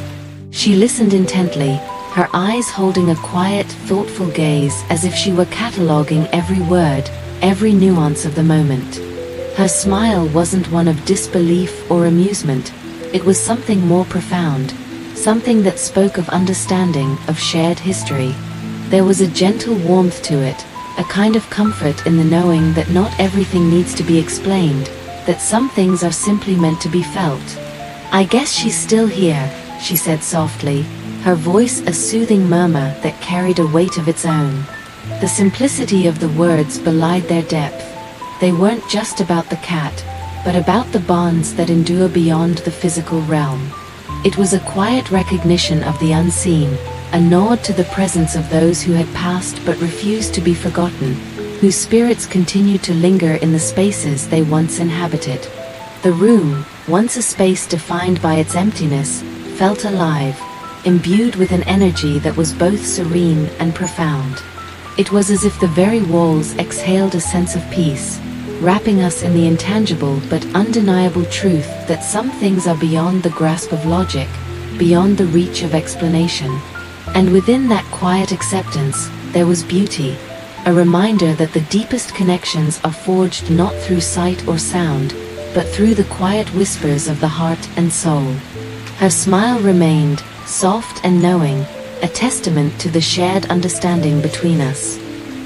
She listened intently, her eyes holding a quiet, thoughtful gaze as if she were cataloging every word, every nuance of the moment. Her smile wasn't one of disbelief or amusement, it was something more profound, something that spoke of understanding, of shared history. There was a gentle warmth to it, a kind of comfort in the knowing that not everything needs to be explained, that some things are simply meant to be felt. "I guess she's still here," she said softly, her voice a soothing murmur that carried a weight of its own. The simplicity of the words belied their depth. They weren't just about the cat, but about the bonds that endure beyond the physical realm. It was a quiet recognition of the unseen, a nod to the presence of those who had passed but refused to be forgotten, whose spirits continued to linger in the spaces they once inhabited. The room, once a space defined by its emptiness, felt alive, imbued with an energy that was both serene and profound. It was as if the very walls exhaled a sense of peace, wrapping us in the intangible but undeniable truth that some things are beyond the grasp of logic, beyond the reach of explanation. And within that quiet acceptance, there was beauty, a reminder that the deepest connections are forged not through sight or sound, but through the quiet whispers of the heart and soul. Her smile remained, soft and knowing, a testament to the shared understanding between us.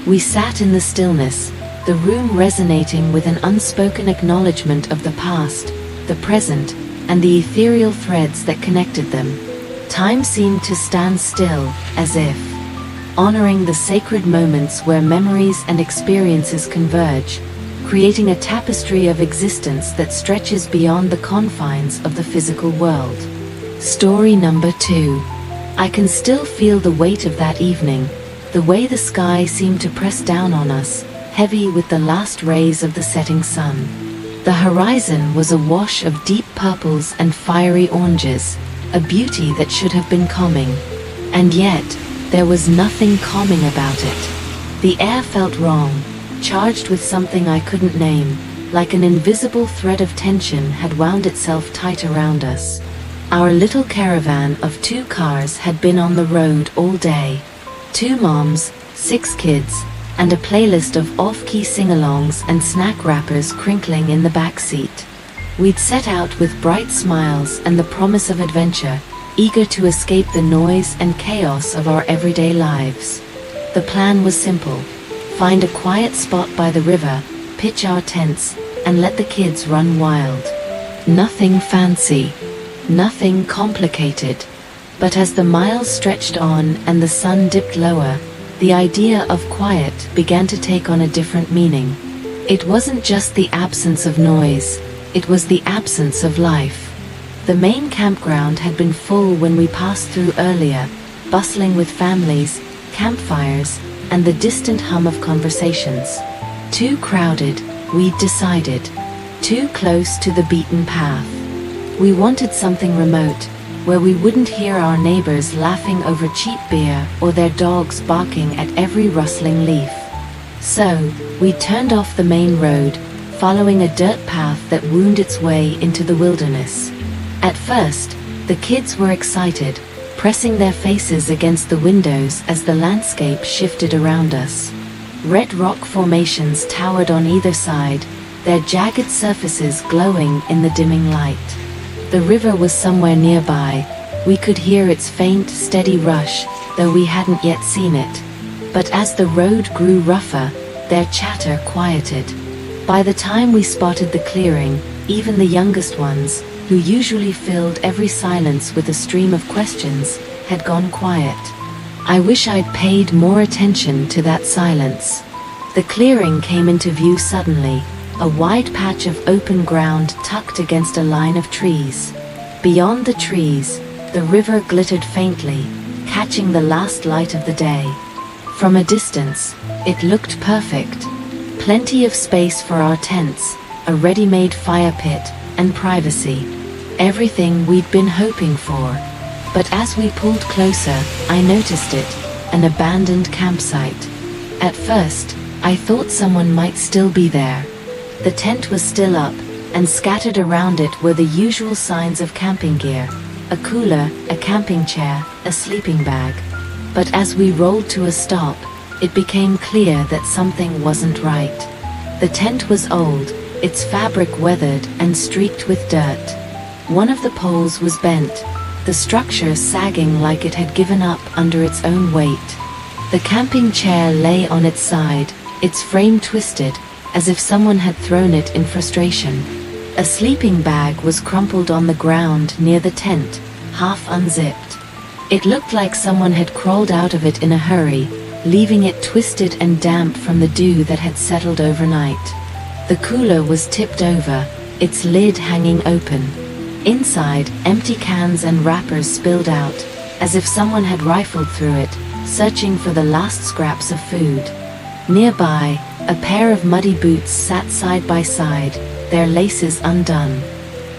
We sat in the stillness, the room resonating with an unspoken acknowledgement of the past, the present, and the ethereal threads that connected them. Time seemed to stand still, as if honoring the sacred moments where memories and experiences converge, creating a tapestry of existence that stretches beyond the confines of the physical world. Story number 2. I can still feel the weight of that evening, the way the sky seemed to press down on us, heavy with the last rays of the setting sun. The horizon was awash of deep purples and fiery oranges, a beauty that should have been calming. And yet, there was nothing calming about it. The air felt wrong, charged with something I couldn't name, like an invisible thread of tension had wound itself tight around us. Our little caravan of 2 cars had been on the road all day. 2 moms, 6 kids, and a playlist of off-key sing-alongs and snack wrappers crinkling in the back seat. We'd set out with bright smiles and the promise of adventure, eager to escape the noise and chaos of our everyday lives. The plan was simple: find a quiet spot by the river, pitch our tents, and let the kids run wild. Nothing fancy, nothing complicated. But as the miles stretched on and the sun dipped lower, the idea of quiet began to take on a different meaning. It wasn't just the absence of noise, it was the absence of life. The main campground had been full when we passed through earlier, bustling with families, campfires, and the distant hum of conversations. Too crowded, we'd decided. Too close to the beaten path. We wanted something remote, where we wouldn't hear our neighbors laughing over cheap beer or their dogs barking at every rustling leaf. So, we turned off the main road, following a dirt path that wound its way into the wilderness. At first, the kids were excited, pressing their faces against the windows as the landscape shifted around us. Red rock formations towered on either side, their jagged surfaces glowing in the dimming light. The river was somewhere nearby. We could hear its faint, steady rush, though we hadn't yet seen it. But as the road grew rougher, their chatter quieted. By the time we spotted the clearing, even the youngest ones, who usually filled every silence with a stream of questions, had gone quiet. I wish I'd paid more attention to that silence. The clearing came into view suddenly, a wide patch of open ground tucked against a line of trees. Beyond the trees, the river glittered faintly, catching the last light of the day. From a distance, it looked perfect. Plenty of space for our tents, a ready-made fire pit, and privacy. Everything we'd been hoping for. But as we pulled closer, I noticed it, an abandoned campsite. At first, I thought someone might still be there. The tent was still up, and scattered around it were the usual signs of camping gear: a cooler, a camping chair, a sleeping bag. But as we rolled to a stop, it became clear that something wasn't right. The tent was old, its fabric weathered and streaked with dirt. One of the poles was bent, the structure sagging like it had given up under its own weight. The camping chair lay on its side, its frame twisted, as if someone had thrown it in frustration. A sleeping bag was crumpled on the ground near the tent, half unzipped. It looked like someone had crawled out of it in a hurry, leaving it twisted and damp from the dew that had settled overnight. The cooler was tipped over, its lid hanging open. Inside, empty cans and wrappers spilled out, as if someone had rifled through it, searching for the last scraps of food. Nearby, a pair of muddy boots sat side by side, their laces undone.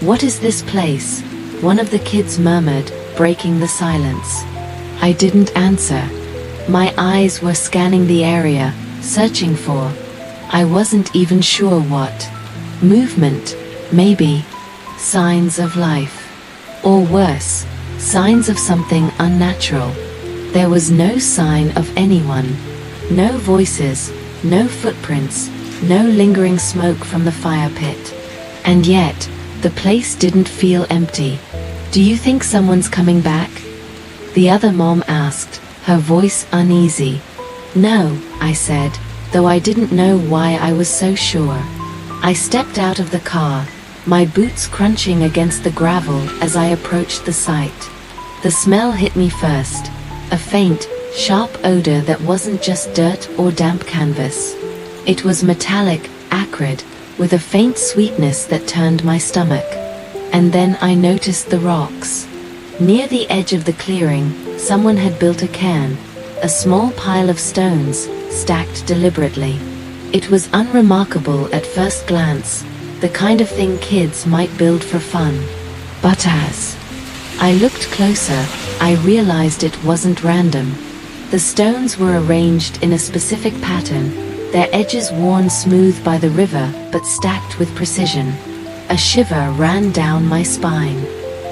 "What is this place?" one of the kids murmured, breaking the silence. I didn't answer. My eyes were scanning the area, searching for, I wasn't even sure what. Movement, maybe. Signs of life. Or worse, signs of something unnatural. There was no sign of anyone. No voices, no footprints, no lingering smoke from the fire pit. And yet, the place didn't feel empty. "Do you think someone's coming back?" the other mom asked, her voice uneasy. "No," I said, though I didn't know why I was so sure. I stepped out of the car, my boots crunching against the gravel as I approached the site. The smell hit me first, a faint, sharp odor that wasn't just dirt or damp canvas. It was metallic, acrid, with a faint sweetness that turned my stomach. And then I noticed the rocks. Near the edge of the clearing, someone had built a cairn, a small pile of stones, stacked deliberately. It was unremarkable at first glance, the kind of thing kids might build for fun. But as I looked closer, I realized it wasn't random. The stones were arranged in a specific pattern, their edges worn smooth by the river but stacked with precision. A shiver ran down my spine.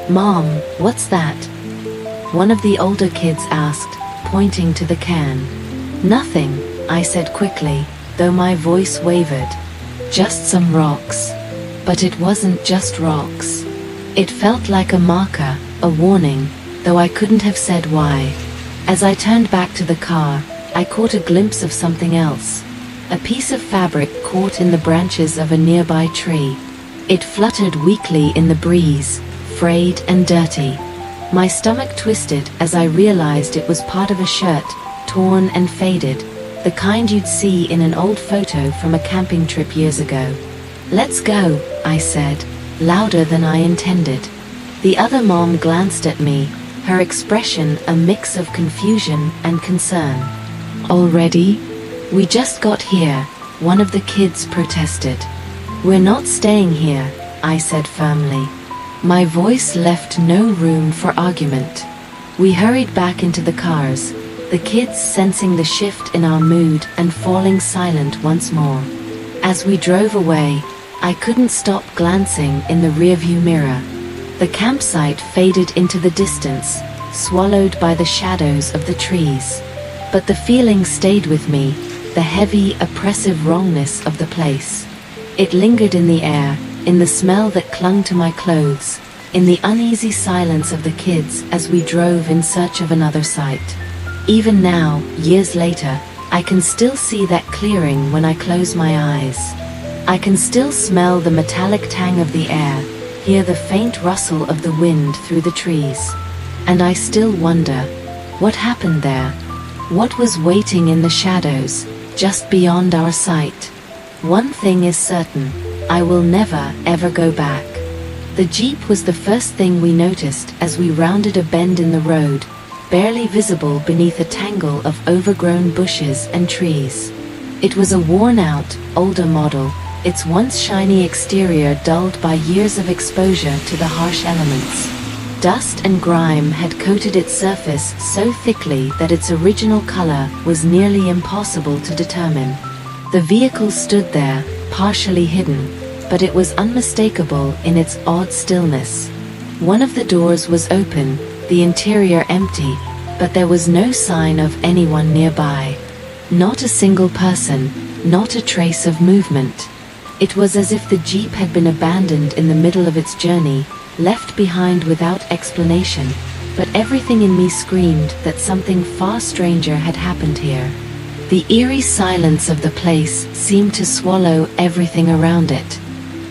"Mom, what's that?" one of the older kids asked, pointing to the cairn. "Nothing," I said quickly, though my voice wavered. "Just some rocks." But it wasn't just rocks. It felt like a marker, a warning, though I couldn't have said why. As I turned back to the car, I caught a glimpse of something else. A piece of fabric caught in the branches of a nearby tree. It fluttered weakly in the breeze, frayed and dirty. My stomach twisted as I realized it was part of a shirt, torn and faded, the kind you'd see in an old photo from a camping trip years ago. "Let's go," I said, louder than I intended. The other mom glanced at me, her expression a mix of confusion and concern. "Already? We just got here," one of the kids protested. "We're not staying here," I said firmly. My voice left no room for argument. We hurried back into the cars, the kids sensing the shift in our mood and falling silent once more. As we drove away, I couldn't stop glancing in the rearview mirror. The campsite faded into the distance, swallowed by the shadows of the trees. But the feeling stayed with me, the heavy, oppressive wrongness of the place. It lingered in the air, in the smell that clung to my clothes, in the uneasy silence of the kids as we drove in search of another site. Even now, years later, I can still see that clearing when I close my eyes. I can still smell the metallic tang of the air, hear the faint rustle of the wind through the trees. And I still wonder, what happened there? What was waiting in the shadows, just beyond our sight? One thing is certain, I will never, ever go back. The Jeep was the first thing we noticed as we rounded a bend in the road, barely visible beneath a tangle of overgrown bushes and trees. It was a worn-out, older model, its once shiny exterior dulled by years of exposure to the harsh elements. Dust and grime had coated its surface so thickly that its original color was nearly impossible to determine. The vehicle stood there, partially hidden, but it was unmistakable in its odd stillness. One of the doors was open, the interior empty, but there was no sign of anyone nearby. Not a single person, not a trace of movement. It was as if the Jeep had been abandoned in the middle of its journey, left behind without explanation, but everything in me screamed that something far stranger had happened here. The eerie silence of the place seemed to swallow everything around it.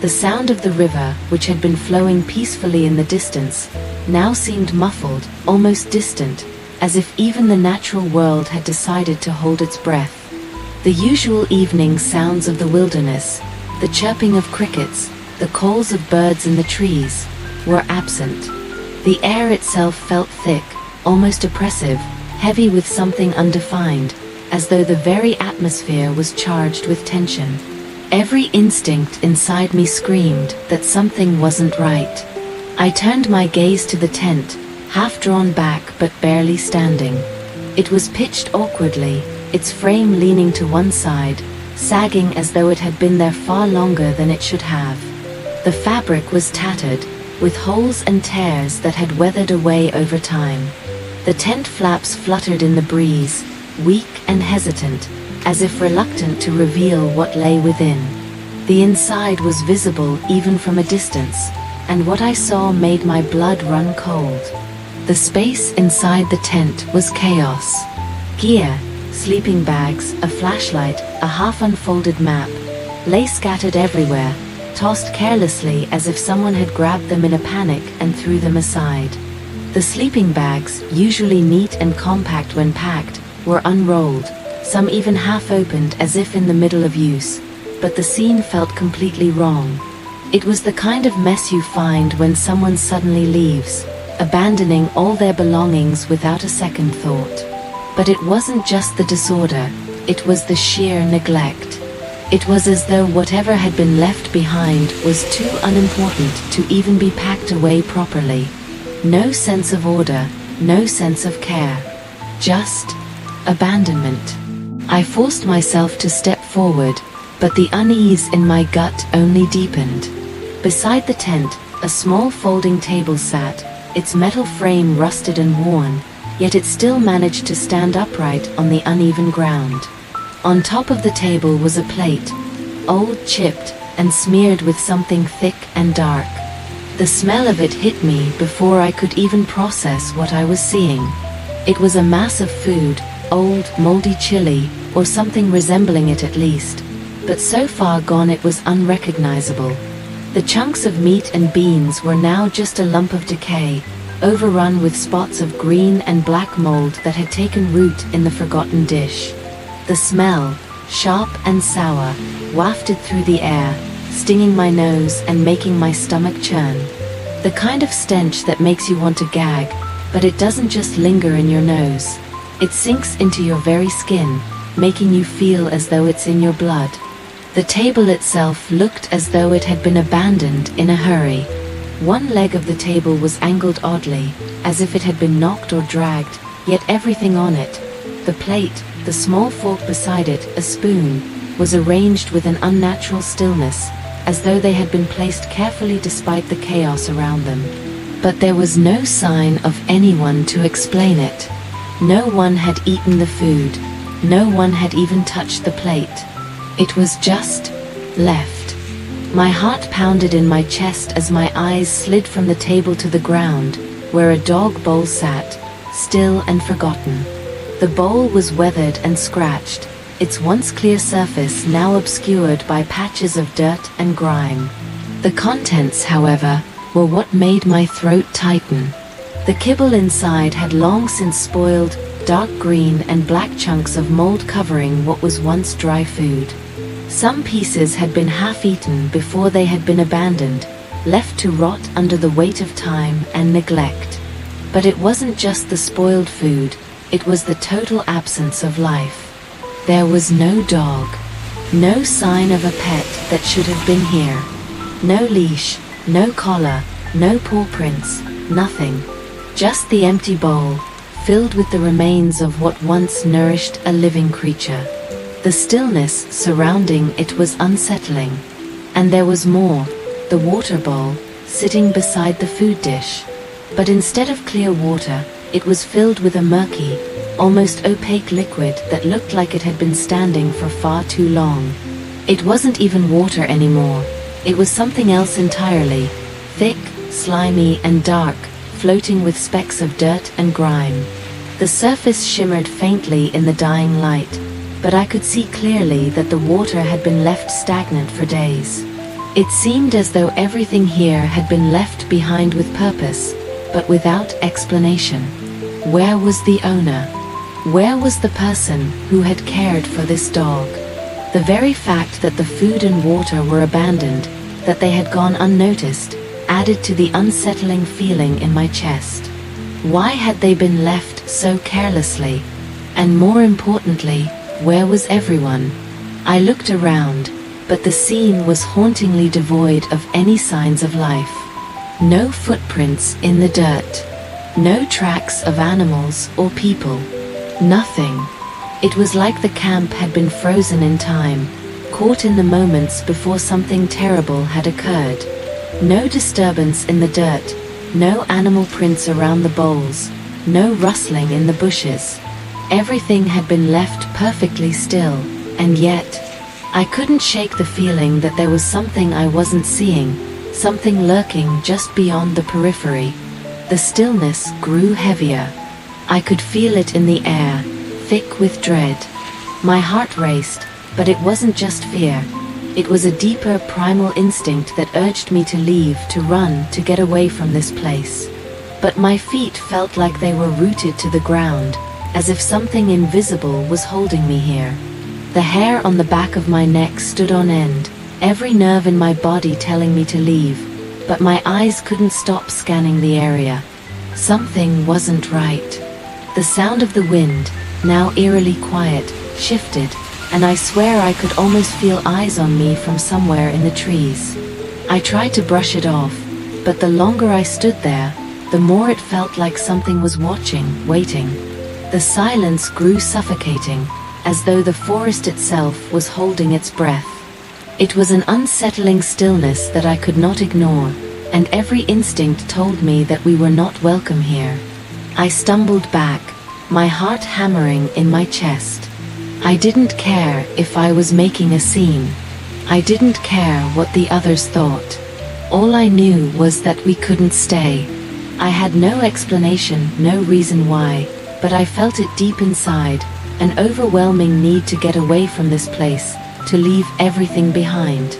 The sound of the river, which had been flowing peacefully in the distance, now seemed muffled, almost distant, as if even the natural world had decided to hold its breath. The usual evening sounds of the wilderness, The chirping of crickets, the calls of birds in the trees, were absent. The air itself felt thick, almost oppressive, heavy with something undefined, as though the very atmosphere was charged with tension. Every instinct inside me screamed that something wasn't right. I turned my gaze to the tent, half drawn back but barely standing. It was pitched awkwardly, its frame leaning to one side, sagging as though it had been there far longer than it should have. The fabric was tattered, with holes and tears that had weathered away over time. The tent flaps fluttered in the breeze, weak and hesitant, as if reluctant to reveal what lay within. The inside was visible even from a distance, and what I saw made my blood run cold. The space inside the tent was chaos. Gear, sleeping bags, a flashlight, a half-unfolded map, lay scattered everywhere, tossed carelessly as if someone had grabbed them in a panic and threw them aside. The sleeping bags, usually neat and compact when packed, were unrolled, some even half-opened as if in the middle of use, but the scene felt completely wrong. It was the kind of mess you find when someone suddenly leaves, abandoning all their belongings without a second thought. But it wasn't just the disorder, it was the sheer neglect. It was as though whatever had been left behind was too unimportant to even be packed away properly. No sense of order, no sense of care. Just abandonment. I forced myself to step forward, but the unease in my gut only deepened. Beside the tent, a small folding table sat, its metal frame rusted and worn, yet it still managed to stand upright on the uneven ground. On top of the table was a plate, old, chipped, and smeared with something thick and dark. The smell of it hit me before I could even process what I was seeing. It was a mass of food, old, moldy chili, or something resembling it at least, but so far gone it was unrecognizable. The chunks of meat and beans were now just a lump of decay, overrun with spots of green and black mold that had taken root in the forgotten dish. The smell, sharp and sour, wafted through the air, stinging my nose and making my stomach churn. The kind of stench that makes you want to gag, but it doesn't just linger in your nose. It sinks into your very skin, making you feel as though it's in your blood. The table itself looked as though it had been abandoned in a hurry. One leg of the table was angled oddly, as if it had been knocked or dragged, yet everything on it, the plate, the small fork beside it, a spoon, was arranged with an unnatural stillness, as though they had been placed carefully despite the chaos around them. But there was no sign of anyone to explain it. No one had eaten the food. No one had even touched the plate. It was just left. My heart pounded in my chest as my eyes slid from the table to the ground, where a dog bowl sat, still and forgotten. The bowl was weathered and scratched, its once clear surface now obscured by patches of dirt and grime. The contents, however, were what made my throat tighten. The kibble inside had long since spoiled, dark green and black chunks of mold covering what was once dry food. Some pieces had been half-eaten before they had been abandoned, left to rot under the weight of time and neglect. But it wasn't just the spoiled food, it was the total absence of life. There was no dog, no sign of a pet that should have been here. No leash, no collar, no paw prints, nothing. Just the empty bowl, filled with the remains of what once nourished a living creature. The stillness surrounding it was unsettling. And there was more, the water bowl, sitting beside the food dish. But instead of clear water, it was filled with a murky, almost opaque liquid that looked like it had been standing for far too long. It wasn't even water anymore. It was something else entirely, thick, slimy and dark, floating with specks of dirt and grime. The surface shimmered faintly in the dying light, but I could see clearly that the water had been left stagnant for days. It seemed as though everything here had been left behind with purpose, but without explanation. Where was the owner? Where was the person who had cared for this dog? The very fact that the food and water were abandoned, that they had gone unnoticed, added to the unsettling feeling in my chest. Why had they been left so carelessly? And more importantly, where was everyone? I looked around, but the scene was hauntingly devoid of any signs of life. No footprints in the dirt. No tracks of animals or people. Nothing. It was like the camp had been frozen in time, caught in the moments before something terrible had occurred. No disturbance in the dirt, no animal prints around the bowls, no rustling in the bushes. Everything had been left perfectly still, and yet, I couldn't shake the feeling that there was something I wasn't seeing, something lurking just beyond the periphery. The stillness grew heavier. I could feel it in the air, thick with dread. My heart raced, but it wasn't just fear. It was a deeper primal instinct that urged me to leave, to run, to get away from this place. But my feet felt like they were rooted to the ground, as if something invisible was holding me here. The hair on the back of my neck stood on end, every nerve in my body telling me to leave, but my eyes couldn't stop scanning the area. Something wasn't right. The sound of the wind, now eerily quiet, shifted, and I swear I could almost feel eyes on me from somewhere in the trees. I tried to brush it off, but the longer I stood there, the more it felt like something was watching, waiting. The silence grew suffocating, as though the forest itself was holding its breath. It was an unsettling stillness that I could not ignore, and every instinct told me that we were not welcome here. I stumbled back, my heart hammering in my chest. I didn't care if I was making a scene. I didn't care what the others thought. All I knew was that we couldn't stay. I had no explanation, no reason why, but I felt it deep inside, an overwhelming need to get away from this place, to leave everything behind.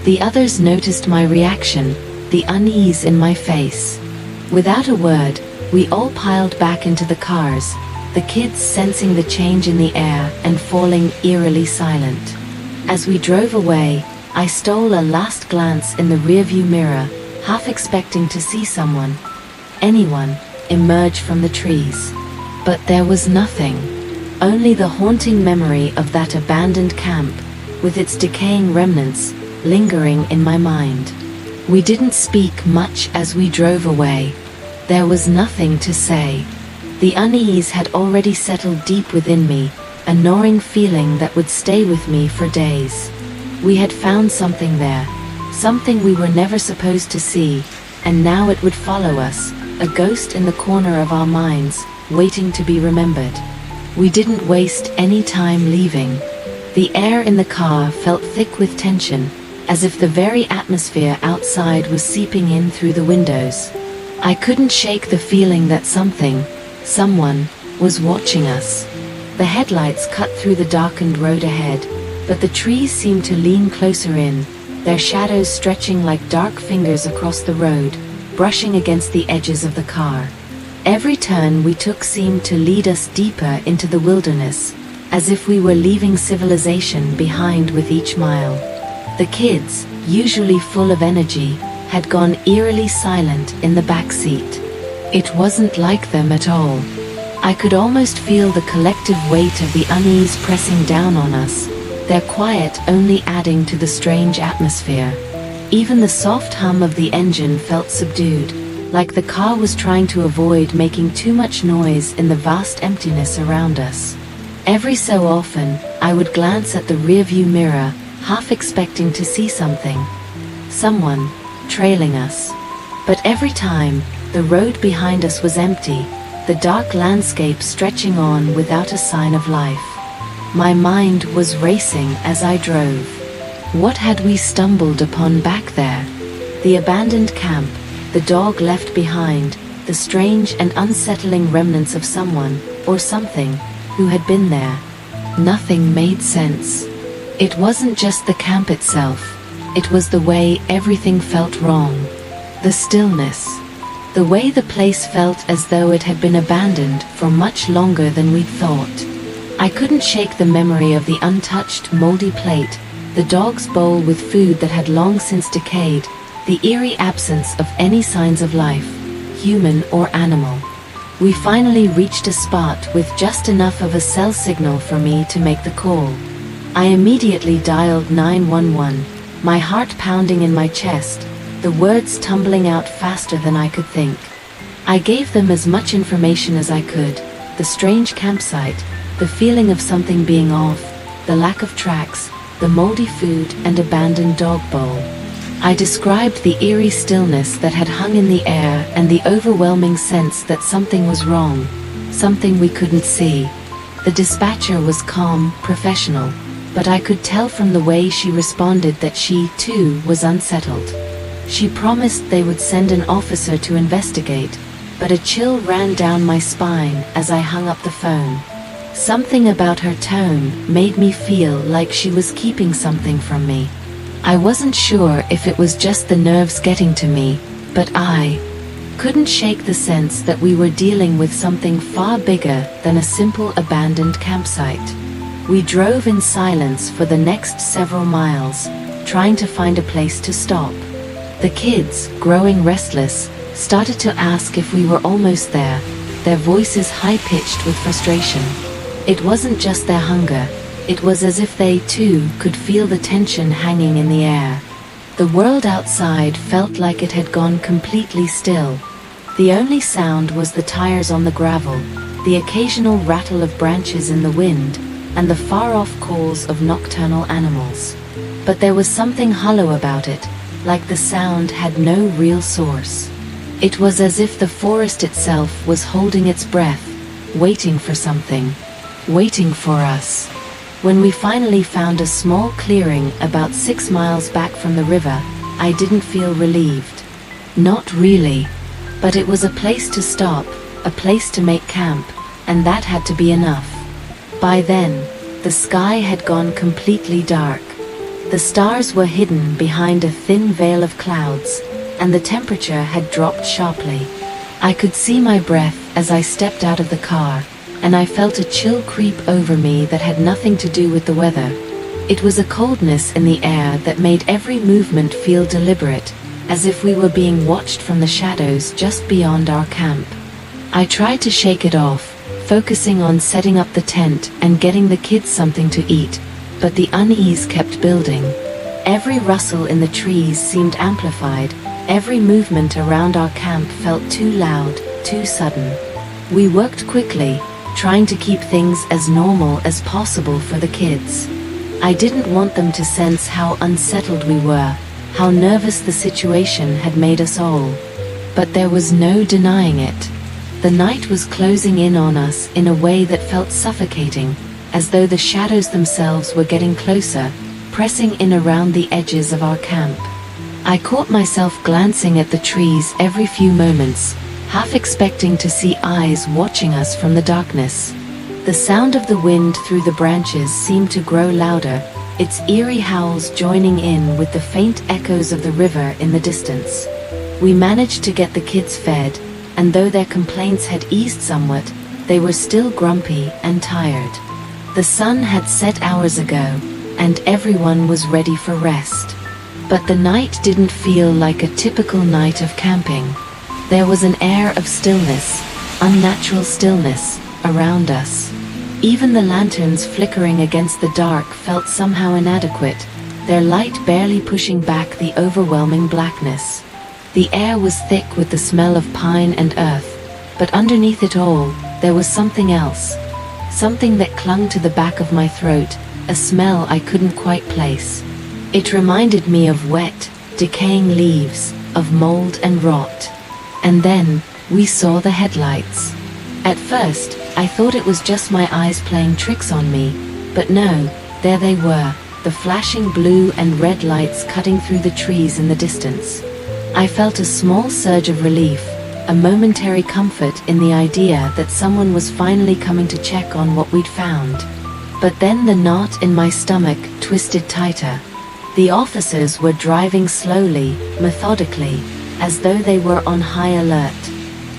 The others noticed my reaction, the unease in my face. Without a word, we all piled back into the cars, the kids sensing the change in the air and falling eerily silent. As we drove away, I stole a last glance in the rearview mirror, half expecting to see someone, anyone, emerge from the trees. But there was nothing. Only the haunting memory of that abandoned camp, with its decaying remnants, lingering in my mind. We didn't speak much as we drove away. There was nothing to say. The unease had already settled deep within me, a gnawing feeling that would stay with me for days. We had found something there, something we were never supposed to see, and now it would follow us, a ghost in the corner of our minds, waiting to be remembered. We didn't waste any time leaving. The air in the car felt thick with tension, as if the very atmosphere outside was seeping in through the windows. I couldn't shake the feeling that someone, was watching us. The headlights cut through the darkened road ahead, but the trees seemed to lean closer in, their shadows stretching like dark fingers across the road, brushing against the edges of the car. Every turn we took seemed to lead us deeper into the wilderness, as if we were leaving civilization behind with each mile. The kids, usually full of energy, had gone eerily silent in the back seat. It wasn't like them at all. I could almost feel the collective weight of the unease pressing down on us, their quiet only adding to the strange atmosphere. Even the soft hum of the engine felt subdued, like the car was trying to avoid making too much noise in the vast emptiness around us. Every so often, I would glance at the rearview mirror, half expecting to see something. Someone, trailing us. But every time, the road behind us was empty, the dark landscape stretching on without a sign of life. My mind was racing as I drove. What had we stumbled upon back there? The abandoned camp, the dog left behind, the strange and unsettling remnants of someone, or something, who had been there. Nothing made sense. It wasn't just the camp itself, it was the way everything felt wrong. The stillness. The way the place felt as though it had been abandoned for much longer than we'd thought. I couldn't shake the memory of the untouched, moldy plate, the dog's bowl with food that had long since decayed, the eerie absence of any signs of life, human or animal. We finally reached a spot with just enough of a cell signal for me to make the call. I immediately dialed 911, my heart pounding in my chest, the words tumbling out faster than I could think. I gave them as much information as I could, the strange campsite, the feeling of something being off, the lack of tracks, the moldy food and abandoned dog bowl. I described the eerie stillness that had hung in the air and the overwhelming sense that something was wrong, something we couldn't see. The dispatcher was calm, professional, but I could tell from the way she responded that she, too, was unsettled. She promised they would send an officer to investigate, but a chill ran down my spine as I hung up the phone. Something about her tone made me feel like she was keeping something from me. I wasn't sure if it was just the nerves getting to me, but I couldn't shake the sense that we were dealing with something far bigger than a simple abandoned campsite. We drove in silence for the next several miles, trying to find a place to stop. The kids, growing restless, started to ask if we were almost there, their voices high-pitched with frustration. It wasn't just their hunger, it was as if they too could feel the tension hanging in the air. The world outside felt like it had gone completely still. The only sound was the tires on the gravel, the occasional rattle of branches in the wind, and the far-off calls of nocturnal animals. But there was something hollow about it, like the sound had no real source. It was as if the forest itself was holding its breath, waiting for something, waiting for us. When we finally found a small clearing about 6 miles back from the river, I didn't feel relieved. Not really. But it was a place to stop, a place to make camp, and that had to be enough. By then, the sky had gone completely dark. The stars were hidden behind a thin veil of clouds, and the temperature had dropped sharply. I could see my breath as I stepped out of the car, and I felt a chill creep over me that had nothing to do with the weather. It was a coldness in the air that made every movement feel deliberate, as if we were being watched from the shadows just beyond our camp. I tried to shake it off, focusing on setting up the tent and getting the kids something to eat, but the unease kept building. Every rustle in the trees seemed amplified, every movement around our camp felt too loud, too sudden. We worked quickly, trying to keep things as normal as possible for the kids. I didn't want them to sense how unsettled we were, how nervous the situation had made us all. But there was no denying it. The night was closing in on us in a way that felt suffocating, as though the shadows themselves were getting closer, pressing in around the edges of our camp. I caught myself glancing at the trees every few moments, half expecting to see eyes watching us from the darkness. The sound of the wind through the branches seemed to grow louder, its eerie howls joining in with the faint echoes of the river in the distance. We managed to get the kids fed, and though their complaints had eased somewhat, they were still grumpy and tired. The sun had set hours ago, and everyone was ready for rest. But the night didn't feel like a typical night of camping. There was an air of stillness, unnatural stillness, around us. Even the lanterns flickering against the dark felt somehow inadequate, their light barely pushing back the overwhelming blackness. The air was thick with the smell of pine and earth, but underneath it all, there was something else. Something that clung to the back of my throat, a smell I couldn't quite place. It reminded me of wet, decaying leaves, of mold and rot. And then, we saw the headlights. At first, I thought it was just my eyes playing tricks on me, but no, there they were, the flashing blue and red lights cutting through the trees in the distance. I felt a small surge of relief, a momentary comfort in the idea that someone was finally coming to check on what we'd found. But then the knot in my stomach twisted tighter. The officers were driving slowly, methodically, as though they were on high alert.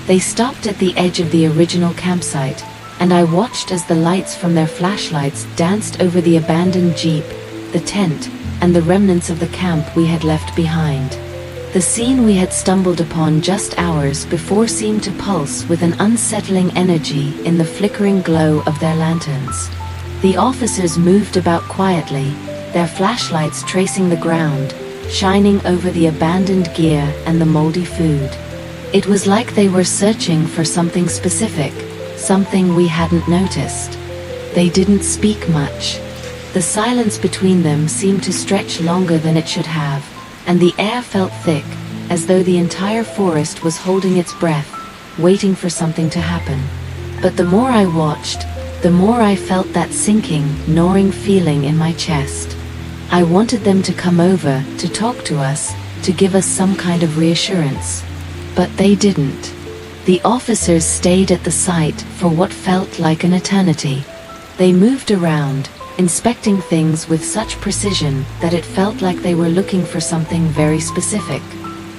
They stopped at the edge of the original campsite, and I watched as the lights from their flashlights danced over the abandoned jeep, the tent, and the remnants of the camp we had left behind. The scene we had stumbled upon just hours before seemed to pulse with an unsettling energy in the flickering glow of their lanterns. The officers moved about quietly, their flashlights tracing the ground, shining over the abandoned gear and the moldy food. It was like they were searching for something specific, something we hadn't noticed. They didn't speak much. The silence between them seemed to stretch longer than it should have, and the air felt thick, as though the entire forest was holding its breath, waiting for something to happen. But the more I watched, the more I felt that sinking, gnawing feeling in my chest. I wanted them to come over, to talk to us, to give us some kind of reassurance. But they didn't. The officers stayed at the site for what felt like an eternity. They moved around, inspecting things with such precision that it felt like they were looking for something very specific.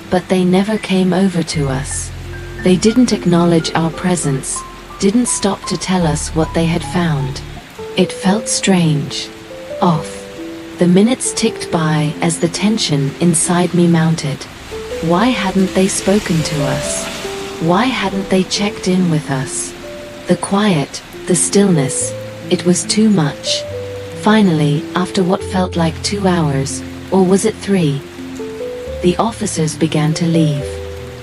But they never came over to us. They didn't acknowledge our presence, didn't stop to tell us what they had found. It felt strange. Off. The minutes ticked by as the tension inside me mounted. Why hadn't they spoken to us? Why hadn't they checked in with us? The quiet, the stillness, it was too much. Finally, after what felt like 2 hours, or was it 3, the officers began to leave.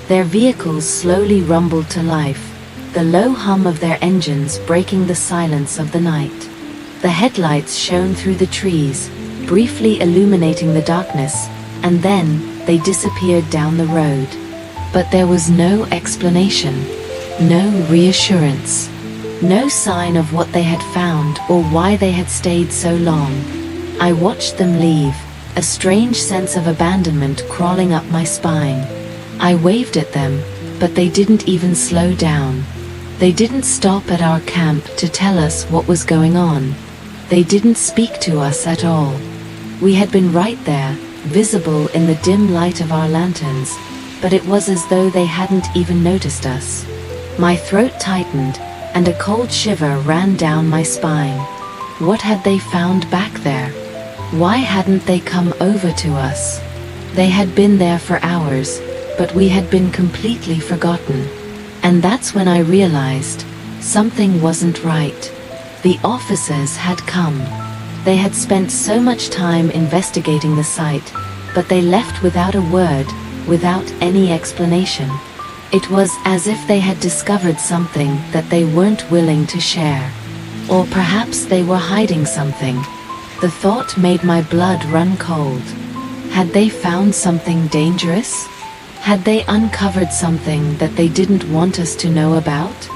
Their vehicles slowly rumbled to life, the low hum of their engines breaking the silence of the night. The headlights shone through the trees, briefly illuminating the darkness, and then they disappeared down the road. But there was no explanation, no reassurance. No sign of what they had found or why they had stayed so long. I watched them leave, a strange sense of abandonment crawling up my spine. I waved at them, but they didn't even slow down. They didn't stop at our camp to tell us what was going on. They didn't speak to us at all. We had been right there, visible in the dim light of our lanterns, but it was as though they hadn't even noticed us. My throat tightened, and a cold shiver ran down my spine. What had they found back there? Why hadn't they come over to us? They had been there for hours, but we had been completely forgotten. And that's when I realized something wasn't right. The officers had come. They had spent so much time investigating the site, but they left without a word, without any explanation. It was as if they had discovered something that they weren't willing to share. Or perhaps they were hiding something. The thought made my blood run cold. Had they found something dangerous? Had they uncovered something that they didn't want us to know about?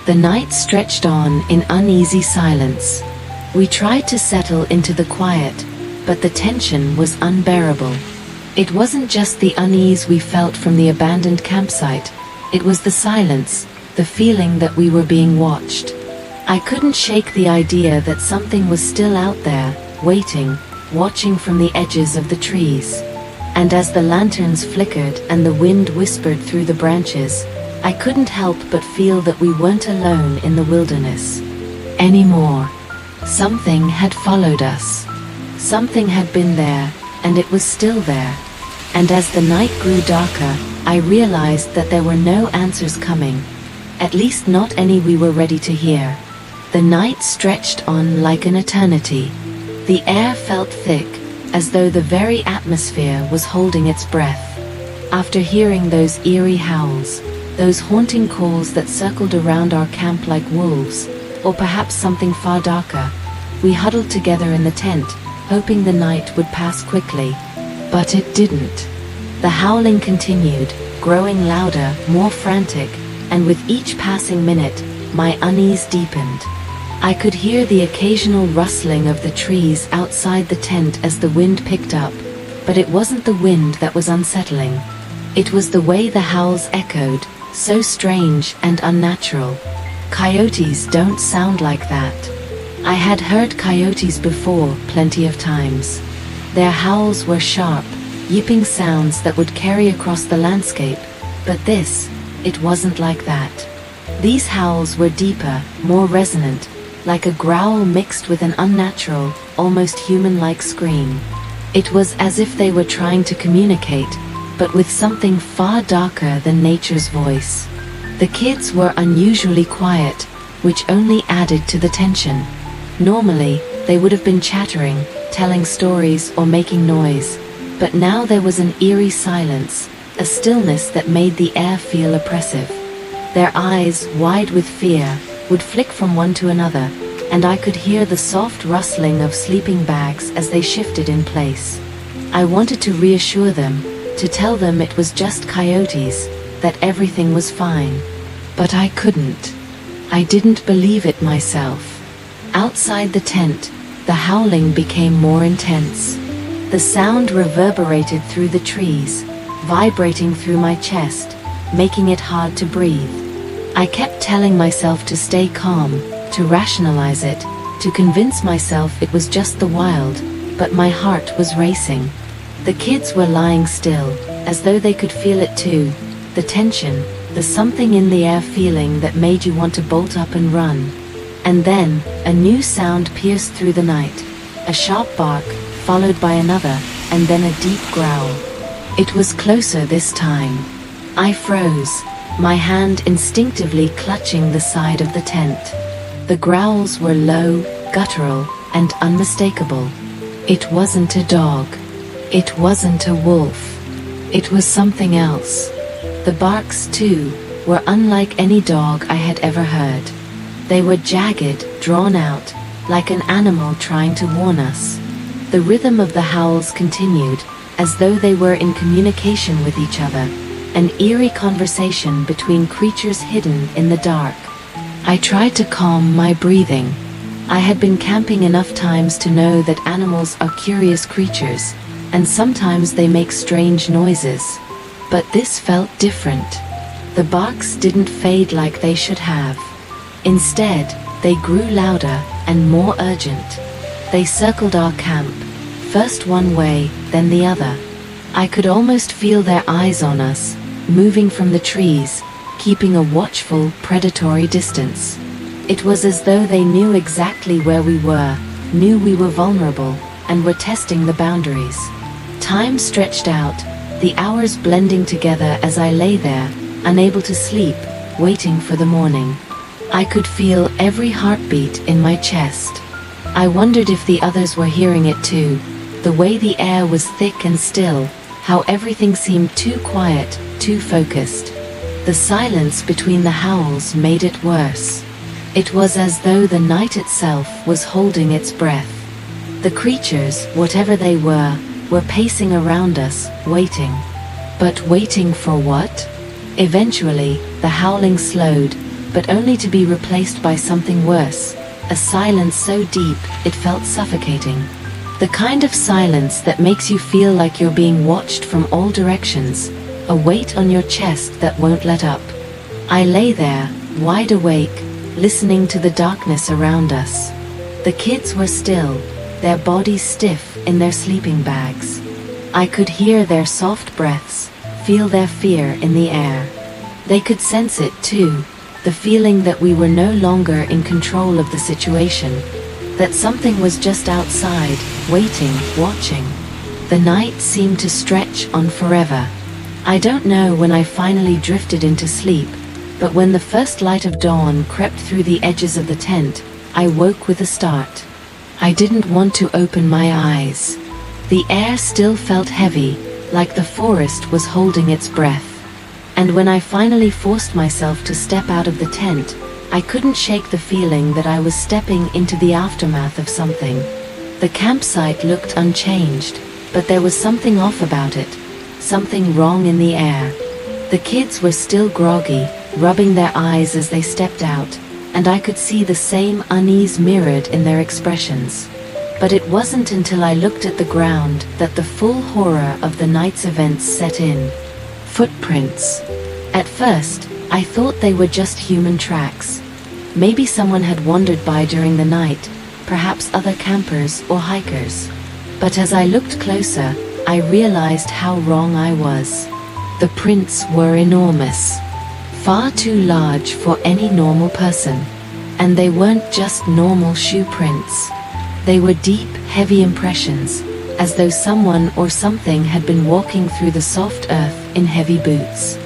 The night stretched on in uneasy silence. We tried to settle into the quiet, but the tension was unbearable. It wasn't just the unease we felt from the abandoned campsite. It was the silence, the feeling that we were being watched. I couldn't shake the idea that something was still out there, waiting, watching from the edges of the trees. And as the lanterns flickered and the wind whispered through the branches, I couldn't help but feel that we weren't alone in the wilderness anymore. Something had followed us. Something had been there, and it was still there. And as the night grew darker, I realized that there were no answers coming, at least not any we were ready to hear. The night stretched on like an eternity. The air felt thick, as though the very atmosphere was holding its breath. After hearing those eerie howls, those haunting calls that circled around our camp like wolves, or perhaps something far darker, we huddled together in the tent, hoping the night would pass quickly. But it didn't. The howling continued, growing louder, more frantic, and with each passing minute, my unease deepened. I could hear the occasional rustling of the trees outside the tent as the wind picked up, but it wasn't the wind that was unsettling. It was the way the howls echoed, so strange and unnatural. Coyotes don't sound like that. I had heard coyotes before, plenty of times. Their howls were sharp, yipping sounds that would carry across the landscape, but this, it wasn't like that. These howls were deeper, more resonant, like a growl mixed with an unnatural, almost human-like scream. It was as if they were trying to communicate, but with something far darker than nature's voice. The kids were unusually quiet, which only added to the tension. Normally, they would have been chattering, telling stories or making noise, but now there was an eerie silence, a stillness that made the air feel oppressive. Their eyes, wide with fear, would flick from one to another, and I could hear the soft rustling of sleeping bags as they shifted in place. I wanted to reassure them, to tell them it was just coyotes, that everything was fine. But I couldn't. I didn't believe it myself. Outside the tent, the howling became more intense. The sound reverberated through the trees, vibrating through my chest, making it hard to breathe. I kept telling myself to stay calm, to rationalize it, to convince myself it was just the wild, but my heart was racing. The kids were lying still, as though they could feel it too, the tension, the something in the air feeling that made you want to bolt up and run. And then, a new sound pierced through the night, a sharp bark, followed by another, and then a deep growl. It was closer this time. I froze, my hand instinctively clutching the side of the tent. The growls were low, guttural, and unmistakable. It wasn't a dog. It wasn't a wolf. It was something else. The barks, too, were unlike any dog I had ever heard. They were jagged, drawn out, like an animal trying to warn us. The rhythm of the howls continued, as though they were in communication with each other, an eerie conversation between creatures hidden in the dark. I tried to calm my breathing. I had been camping enough times to know that animals are curious creatures, and sometimes they make strange noises. But this felt different. The barks didn't fade like they should have. Instead, they grew louder and more urgent. They circled our camp, first one way, then the other. I could almost feel their eyes on us, moving from the trees, keeping a watchful, predatory distance. It was as though they knew exactly where we were, knew we were vulnerable, and were testing the boundaries. Time stretched out, the hours blending together as I lay there, unable to sleep, waiting for the morning. I could feel every heartbeat in my chest. I wondered if the others were hearing it too, the way the air was thick and still, how everything seemed too quiet, too focused. The silence between the howls made it worse. It was as though the night itself was holding its breath. The creatures, whatever they were pacing around us, waiting. But waiting for what? Eventually, the howling slowed, but only to be replaced by something worse, a silence so deep it felt suffocating. The kind of silence that makes you feel like you're being watched from all directions, a weight on your chest that won't let up. I lay there, wide awake, listening to the darkness around us. The kids were still, their bodies stiff in their sleeping bags. I could hear their soft breaths, feel their fear in the air. They could sense it too, the feeling that we were no longer in control of the situation, that something was just outside, waiting, watching. The night seemed to stretch on forever. I don't know when I finally drifted into sleep, but when the first light of dawn crept through the edges of the tent, I woke with a start. I didn't want to open my eyes. The air still felt heavy, like the forest was holding its breath. And when I finally forced myself to step out of the tent, I couldn't shake the feeling that I was stepping into the aftermath of something. The campsite looked unchanged, but there was something off about it, something wrong in the air. The kids were still groggy, rubbing their eyes as they stepped out, and I could see the same unease mirrored in their expressions. But it wasn't until I looked at the ground that the full horror of the night's events set in. Footprints. At first, I thought they were just human tracks. Maybe someone had wandered by during the night, perhaps other campers or hikers. But as I looked closer, I realized how wrong I was. The prints were enormous. far too large for any normal person. And they weren't just normal shoe prints. They were deep, heavy impressions, as though someone or something had been walking through the soft earth in heavy boots.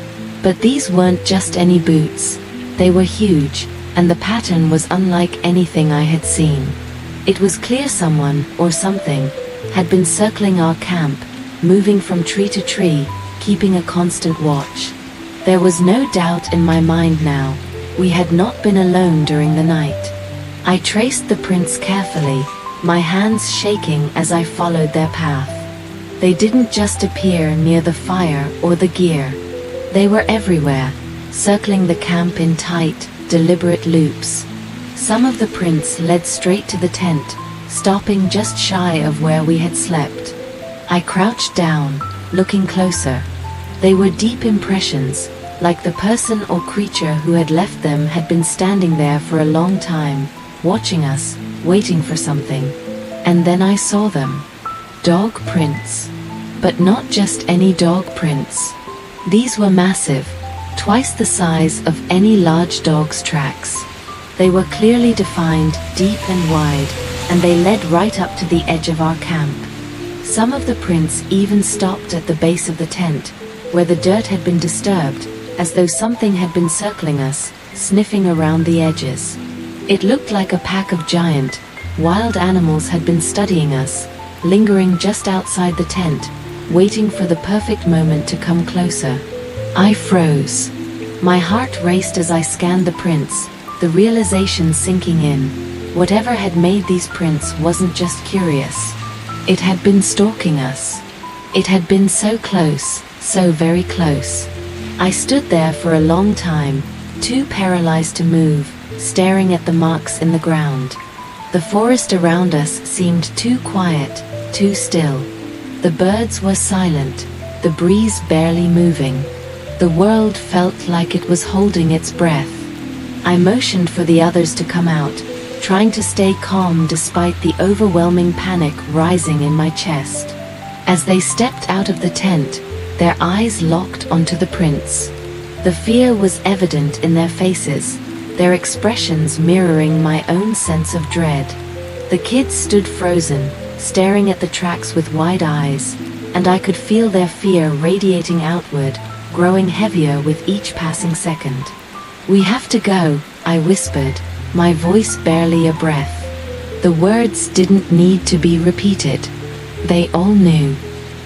But these weren't just any boots. They were huge, and the pattern was unlike anything I had seen. It was clear someone, or something, had been circling our camp, moving from tree to tree, keeping a constant watch. There was no doubt in my mind now. We had not been alone during the night. I traced the prints carefully, my hands shaking as I followed their path. They didn't just appear near the fire or the gear. They were everywhere, circling the camp in tight, deliberate loops. Some of the prints led straight to the tent, stopping just shy of where we had slept. I crouched down, looking closer. They were deep impressions, like the person or creature who had left them had been standing there for a long time, watching us, waiting for something. And then I saw them. Dog prints. But not just any dog prints. These were massive, twice the size of any large dog's tracks. They were clearly defined, deep and wide, and they led right up to the edge of our camp. Some of the prints even stopped at the base of the tent, where the dirt had been disturbed, as though something had been circling us, sniffing around the edges. It looked like a pack of giant, wild animals had been studying us, lingering just outside the tent, waiting for the perfect moment to come closer. I froze. My heart raced as I scanned the prints, the realization sinking in. Whatever had made these prints wasn't just curious. It had been stalking us. It had been so close, so very close. I stood there for a long time, too paralyzed to move, staring at the marks in the ground. The forest around us seemed too quiet, too still. The birds were silent, the breeze barely moving. The world felt like it was holding its breath. I motioned for the others to come out, trying to stay calm despite the overwhelming panic rising in my chest. As they stepped out of the tent, their eyes locked onto the prints. The fear was evident in their faces, their expressions mirroring my own sense of dread. The kids stood frozen, staring at the tracks with wide eyes, and I could feel their fear radiating outward, growing heavier with each passing second. "We have to go," I whispered, my voice barely a breath. The words didn't need to be repeated. They all knew.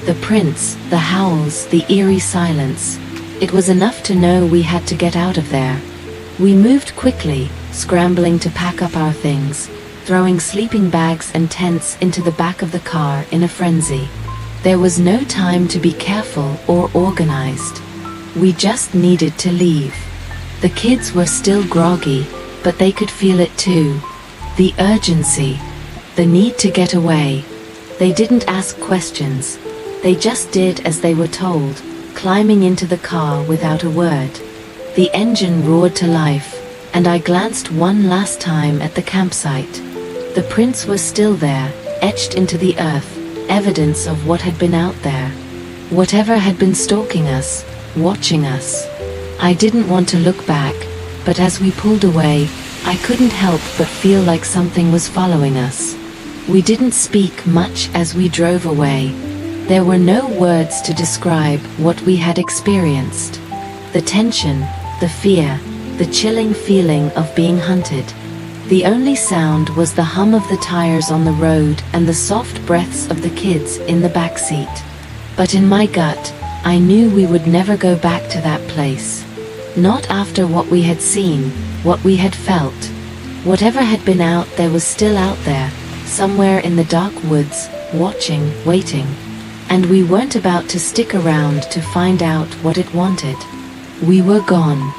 The prints, the howls, the eerie silence. It was enough to know we had to get out of there. We moved quickly, scrambling to pack up our things, throwing sleeping bags and tents into the back of the car in a frenzy. There was no time to be careful or organized. We just needed to leave. The kids were still groggy, but they could feel it too. The urgency, the need to get away. They didn't ask questions. They just did as they were told, climbing into the car without a word. The engine roared to life, and I glanced one last time at the campsite. The prints were still there, etched into the earth, evidence of what had been out there. Whatever had been stalking us, watching us. I didn't want to look back, but as we pulled away, I couldn't help but feel like something was following us. We didn't speak much as we drove away. There were no words to describe what we had experienced. The tension, the fear, the chilling feeling of being hunted. The only sound was the hum of the tires on the road and the soft breaths of the kids in the back seat. But in my gut, I knew we would never go back to that place. Not after what we had seen, what we had felt. Whatever had been out there was still out there, somewhere in the dark woods, watching, waiting. And we weren't about to stick around to find out what it wanted. We were gone.